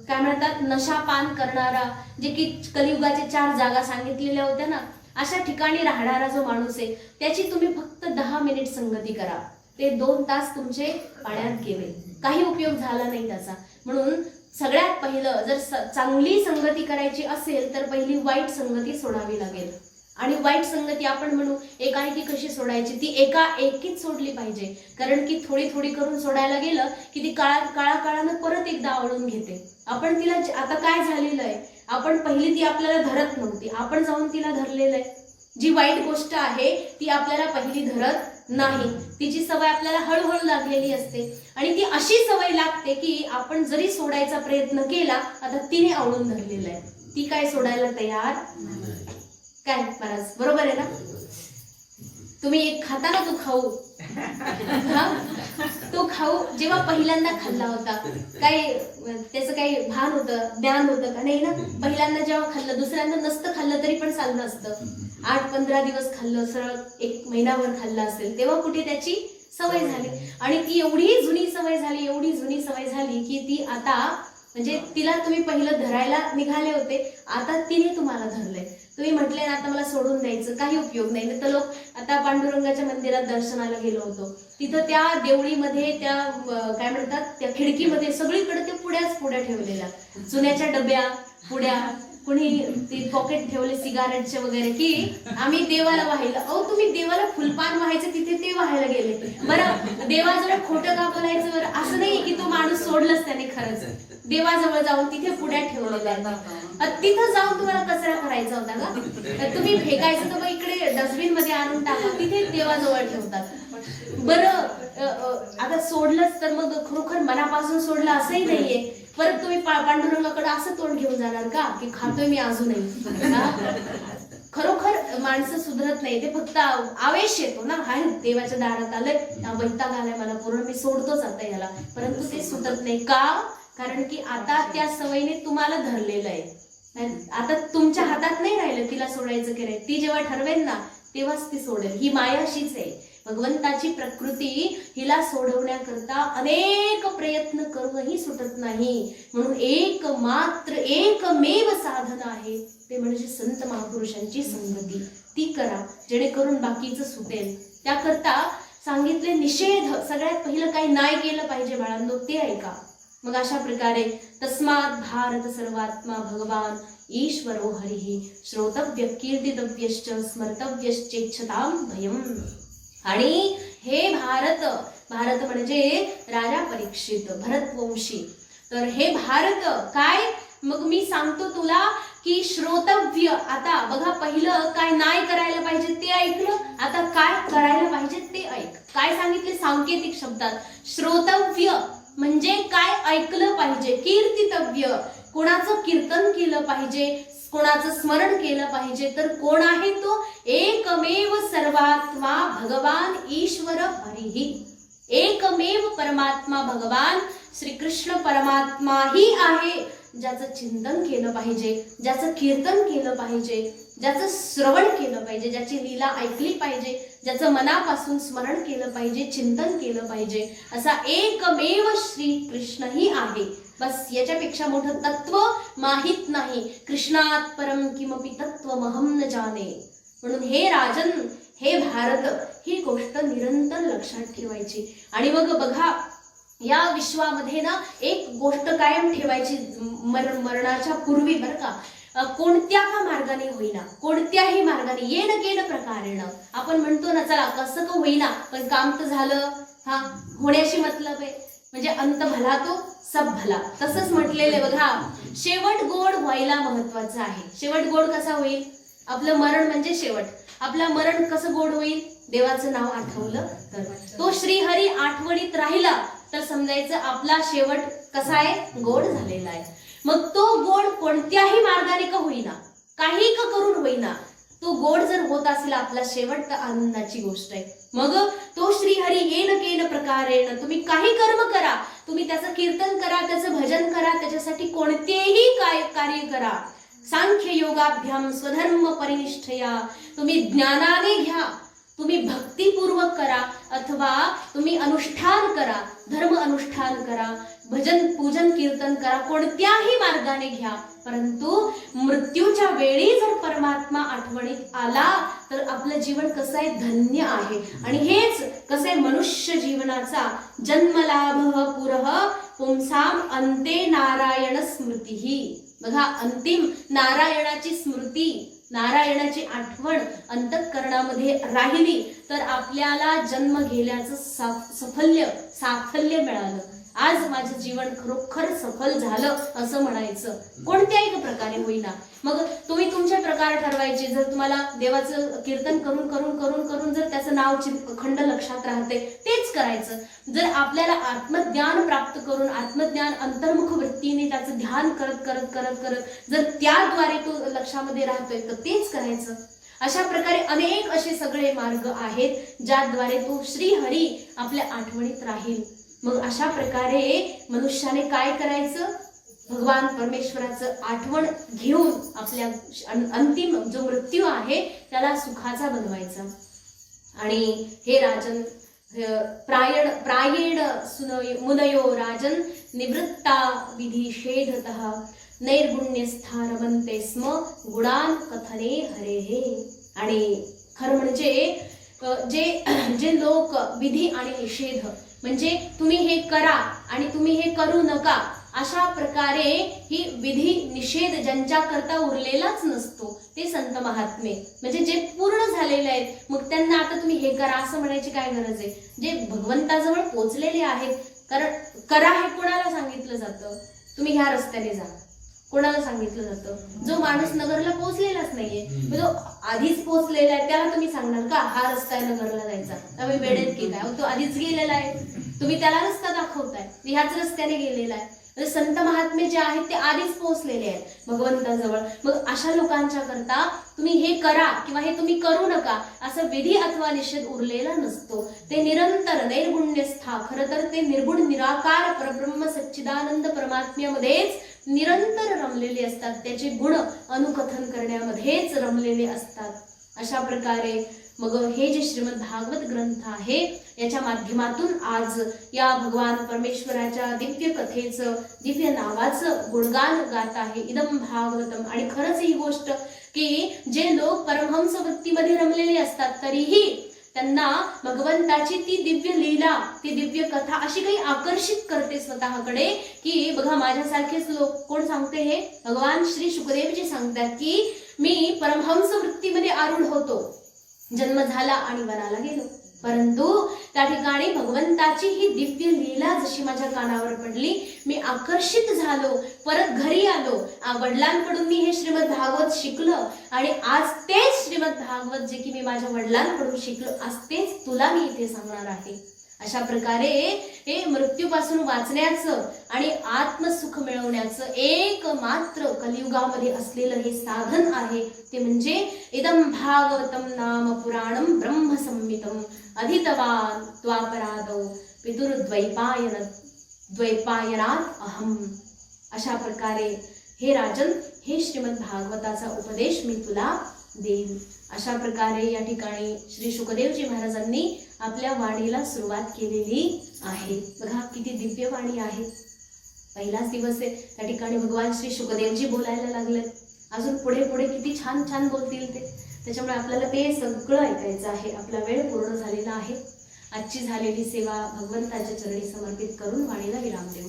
काय म्हणतात नशापान करणारा, जे की कलियुगाच्या 4 जागा सांगितलेल्या होत्या ना, अशा ठिकाणी राहणारा जो माणूस आहे, त्याची तुम्ही फक्त 10 मिनिट संगती करा. ते 2 तास तुमचे पाण्यात गेले, काही उपयोग झाला नाही त्याचा. म्हणून सगळ्यात पहिलं जर चांगली संगती करायची असेल तर पहिली वाईट संगती सोडावी लागेल. आणि वाईट संगती आपण म्हणू एकाएकी कशी सोडायची, ती एकाएकीच सोडली पाहिजे. कारण की थोडी थोडी करून सोडायला गेलं की ती काळानं परत एकदा आवडून घेते. आपण तिला आता काय झालेलं आहे, आपण पहिली ती आपल्याला धरत नव्हती, आपण जाऊन तिला धरलेलं आहे. जी वाईट गोष्ट आहे ती आपल्याला पहिली धरत नाही, तिची सवय आपल्याला हळूहळू लागलेली असते, आणि ती अशी सवय लागते की आपण जरी सोडायचा प्रयत्न केला, आता तिने आवडून धरलेलं आहे, ती काय सोडायला तयार काय महाराज, बरोबर आहे ना? तुम्ही एक खाता ना तो खाऊ, तो खाऊ जेव्हा पहिल्यांदा खाल्ला होता, काही त्याचं काही भान होतं, ज्ञान होतं का नाही ना? पहिल्यांदा जेव्हा खाल्लं, दुसऱ्यांदा नसतं खाल्लं तरी पण चाललं असतं. 8-15 दिवस खाल्लं, सरळ 1 महिनाभर खाल्लं असेल, तेव्हा कुठे त्याची सवय झाली, आणि ती एवढी जुनी सवय झाली की ती आता म्हणजे तिला तुम्ही पहिलं धरायला निघाले होते, आता तिने तुम्हाला धरलंय. तुम्ही म्हटले ना आता मला सोडून द्यायचं, काही उपयोग नाही. तर लोक आता पांडुरंगाच्या मंदिरात दर्शनाला गेलो होतो, तिथं त्या देवळीमध्ये त्या काय म्हणतात त्या खिडकीमध्ये सगळीकडे ते पुड्या ठेवलेल्या, चुन्याच्या डब्या, पुड्या, कुणी ते पॉकेट ठेवले सिगारेटचे वगैरे, की आम्ही देवाला वाहायला. अहो तुम्ही देवाला फुलपान वाहायचं, तिथे ते वाहायला गेले. बरं देवाजवळ खोटं का बोलायचं बरं? असं नाही की तो माणूस सोडलंच त्याने, खरंच देवाजवळ जाऊन तिथे पुड्या ठेवलेल्या, तिथं जाऊन तुम्हाला कचरा करायचा होता का? तुम्ही फेकायचं तर मग इकडे डस्टबिन मध्ये आणून टाका, तिथे देवाजवळ ठेवतात. बरं आता सोडलंच तर मग खरोखर मनापासून सोडलं असंही नाहीये. परत तुम्ही पांडुरंगाकडे असं तोंड घेऊन जाणार का की खातोय मी अजूनही? खरोखर माणसं सुधरत नाही, ते फक्त आवेश येतो ना, हाय देवाच्या दारात आलंय, वैताग आलाय मला पूर्ण, मी सोडतोच आता याला, परंतु ते सुटत नाही. का? कारण की आता त्या सवयीने तुम्हाला धरलेलं आहे, आता तुमच्या हातात नाही राहिलं तिला सोडायचं की नाही. ती जेव्हा ठरवेल ना तेव्हाच ती सोडेल. ही मायाशीच आहे, भगवंताची प्रकृती हिला सोडवण्याकरता अनेक प्रयत्न करूनही सुटत नाही. म्हणून एकमेव साधन आहे ते म्हणजे संत महापुरुषांची संगती. ती करा जेणेकरून बाकीचं सुटेल. त्याकरता सांगितले निषेध. सगळ्यात पहिलं काही नाही केलं पाहिजे बाळांनो, ते ऐका. मग अशा प्रकारे तस्मात् भारत सर्वात्मा भगवान ईश्वरो हरिः श्रोतव्य कीर्तितव्यश्च स्मर्तव्यश्चेच्छतां भयम्. आणि हे भारत म्हणजे राजा परीक्षित भरतवंशी. तर हे भारत काय, मग मी सांगतो तुला की श्रोतव्य. आता बघा पहिलं काय नाही करायला पाहिजे ते ऐकलं, आता काय करायला पाहिजे ते ऐक. काय सांगितले सांकेतिक शब्दात? श्रोतव्य म्हणजे काय ऐकलं पाहिजे, कीर्तितव्य कोणाचं कीर्तन केलं पाहिजे, कोणाचं स्मरण केलं पाहिजे. तर कोण आहे तो? एकमेव सर्वात्मा भगवान ईश्वर हरिः. एकमेव परमात्मा भगवान श्रीकृष्ण परमात्मा ही आहे, ज्याचं चिंतन केलं पाहिजे, ज्याचं कीर्तन केलं पाहिजे, ज्याचं श्रवण केलं पाहिजे, ज्याची लीला ऐकली पाहिजे, ज्याचं मनापासून स्मरण केलं पाहिजे, चिंतन केलं पाहिजे, असा एकमेव श्री कृष्ण ही आहे. बस याच्यापेक्षा मोठं तत्व माहित नाही. कृष्णात परम किमपि तत्वमहं न जाने. म्हणून हे राजन, हे भारत, ही गोष्ट निरंतर लक्षात ठेवायची. आणि मग बघा, या विश्वामध्ये ना एक गोष्ट कायम ठेवायची, मरणाच्या पूर्वी बरं का, कोणत्या का मार्गाने होईना, कोणत्याही मार्गाने, येण केन प्रकारेण, आपण म्हणतो ना चला कसं का होईना पण काम तर झालं, हा होण्याशी मतलब आहे, म्हणजे अंत भला तो सब भला, तसंच म्हटलेलं बघा. शेवट गोड व्हायला महत्वाचं आहे. शेवट गोड कसा होईल? आपलं मरण म्हणजे शेवट. आपलं मरण कसं गोड होईल? देवाचं नाव आठवलं तर. तो श्रीहरी आठवणीत राहिला तर समजायचं आपला शेवट कसा आहे? गोड झालेला आहे. मग तो गोड कोणत्याही मार्गाने का होईना, काही का करून होईना, तो गोड जर होत असेल आपला शेवट, तर आनंदाची गोष्ट आहे. मग तो श्रीहरी येन केन प्रकारेण, तुम्ही काही कर्म करा, तुम्ही त्याचं कीर्तन करा, त्याचं भजन करा, त्याच्यासाठी कोणतेही कार्य करा. सांख्य योगाभ्याम स्वधर्म परिनिष्ठया, तुम्ही ज्ञानाने घ्या, तुम्ही भक्तिपूर्वक करा, अथवा तुम्ही अनुष्ठान करा, धर्म अनुष्ठान करा, भजन पूजन कीर्तन करा, कोणत्याही मार्गाने घ्या, परंतु मृत्यूच्या वेळी जर परमात्मा आठवणीत आला तर आपलं जीवन कसं आहे? धन्य आहे. आणि हेच कसं आहे? मनुष्य जीवनाचा जन्मलाभ पुरः पुंसाम अंते नारायण स्मृती. बघा, अंतिम नारायणाची स्मृती, नारायणाची आठवण अंतःकरणामध्ये राहिली तर आपल्याला जन्म गेल्याचं साफल्य मिळालं. आज माझं जीवन खरोखर सफल झालं असं म्हणायचं, कोणत्याही प्रकारे होईना. मग तुम्ही तुमचे प्रकार ठरवायचे. जर तुम्हाला देवाचं कीर्तन करून करून करून करून जर त्याचं नाव खंड लक्षात राहते, तेच करायचं. जर आपल्याला आत्मज्ञान प्राप्त करून, आत्मज्ञान अंतर्मुख वृत्तीने त्याचं ध्यान करत करत करत करत जर त्याद्वारे तो लक्षामध्ये राहतोय तर तेच करायचं. अशा प्रकारे अनेक असे सगळे मार्ग आहेत ज्याद्वारे तो श्रीहरी आपल्या आठवणीत राहील. मग अशा प्रकारे मनुष्याने काय करायचं? भगवान परमेश्वराचं आठवण घेऊन आपल्या अंतिम जो मृत्यू आहे त्याला सुखाचा बनवायचा. आणि हे राजन, प्रायेण मुनयो राजन निवृत्ता विधिषेधतः नैर्गुण्यस्था रमन्ते स्म गुणान कथने हरेहे. आणि खरं म्हणजे जे लोक विधी आणि निषेध, म्हणजे तुम्ही हे करा आणि तुम्ही हे करू नका, अशा प्रकारे ही विधी निषेध ज्यांच्याकरता उरलेलाच नसतो ते संत महात्मे, म्हणजे जे पूर्ण झालेले आहेत. मग त्यांना आता तुम्ही हे करा असं म्हणायची काय गरज आहे? जे भगवंताजवळ पोचलेले आहेत. कारण करा हे कोणाला सांगितलं जातं? तुम्ही ह्या रस्त्याने जा, कोणाला सांगितलं जातं? जो माणूस नगरला पोहोचलेलाच नाहीये, जो आधीच पोहोचलेला आहे त्याला तुम्ही सांगणार का हा रस्ता आहे नगरला जायचा? त्यामुळे वेळेत केलाय, तो आधीच गेलेला आहे, तुम्ही त्याला रस्ता दाखवताय, ह्याच रस्त्याने गेलेला आहे. संत महात्मे जे आहेत ते आधीच पोहोचलेले आहेत भगवंताजवळ. मग अशा लोकांच्या करता तुम्ही हे करा किंवा हे तुम्ही करू नका असं विधी अथवा निषेध उरलेला नसतो. ते निरंतर नैर्गुण्यस्था, खरं तर ते निर्गुण निराकार परब्रह्म सच्चिदानंद परमात्म्यामध्येच निरंतर रमलेले असतात, त्याचे गुण अनुकथन करण्यामध्येच रमलेले असतात. अशा प्रकारे मग हे जे श्रीमद भागवत ग्रंथ आहे याच्या माध्यमातून आज या भगवान परमेश्वराच्या दिव्य कथेचं, दिव्य नावाचं गुणगान गात आहे इदम भागवतम. आणि खरंच ही गोष्ट की जे लोक परमहंस वृत्तीमध्ये रमलेले असतात तरीही त्यांना भगवंताची ती दिव्य लीला, ती दिव्य कथा अशी काही आकर्षित करते स्वतःकडे की बघा माझ्यासारखेच लोक, कोण सांगते हे? भगवान श्री शुकदेवजी सांगतात की मी परमहंस वृत्तीमध्ये आरूढ होतो, जन्म झाला आणि वनाला गेलो, परंतु त्या ठिकाणी भगवंताची ही दिव्य लीला जशी माझ्या कानावर पडली, मी आकर्षित झालो, परत घरी आलो, वडिलांकडून मी हे श्रीमद भागवत शिकलो आणि आज तेच श्रीमद भागवत जे की मी माझ्या वडिलांकडून शिकलो आज तेच तुला मी इथे सांगणार आहे. अशा प्रकारे हे मृत्यूपासून वाचण्याचं आणि आत्मसुख मिळवण्याचं एकमात्र कलियुगामध्ये असलेलं हे साधन आहे ते म्हणजे इदम भागवतम नाम पुराणम ब्रह्मसंहितम अधितवान द्वापरादौ द्वैपायनात अहम. अशा प्रकारे हे राजन, हे श्रीमद भागवताचा उपदेश मी तुला देईन. अशा प्रकारे या ठिकाणी श्री शुकदेवजी महाराजांनी आपल्या वाणीला सुरुवात केलेली आहे. बघा किती दिव्य वाणी आहे. पहिलाच दिवस आहे, त्या ठिकाणी भगवान श्री शुकदेवजी बोलायला लागले. अजून पुढे पुढे किती छान छान बोलतील ते. त्याच्यामुळे आपल्याला ते सगळं ऐकायचं आहे. आपला वेळ पूर्ण झालेला आहे. आजची झालेली सेवा भगवंताच्या चरणी समर्पित करून वाणीला विराम देऊ.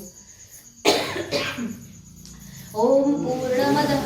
ओम पूर्णमदः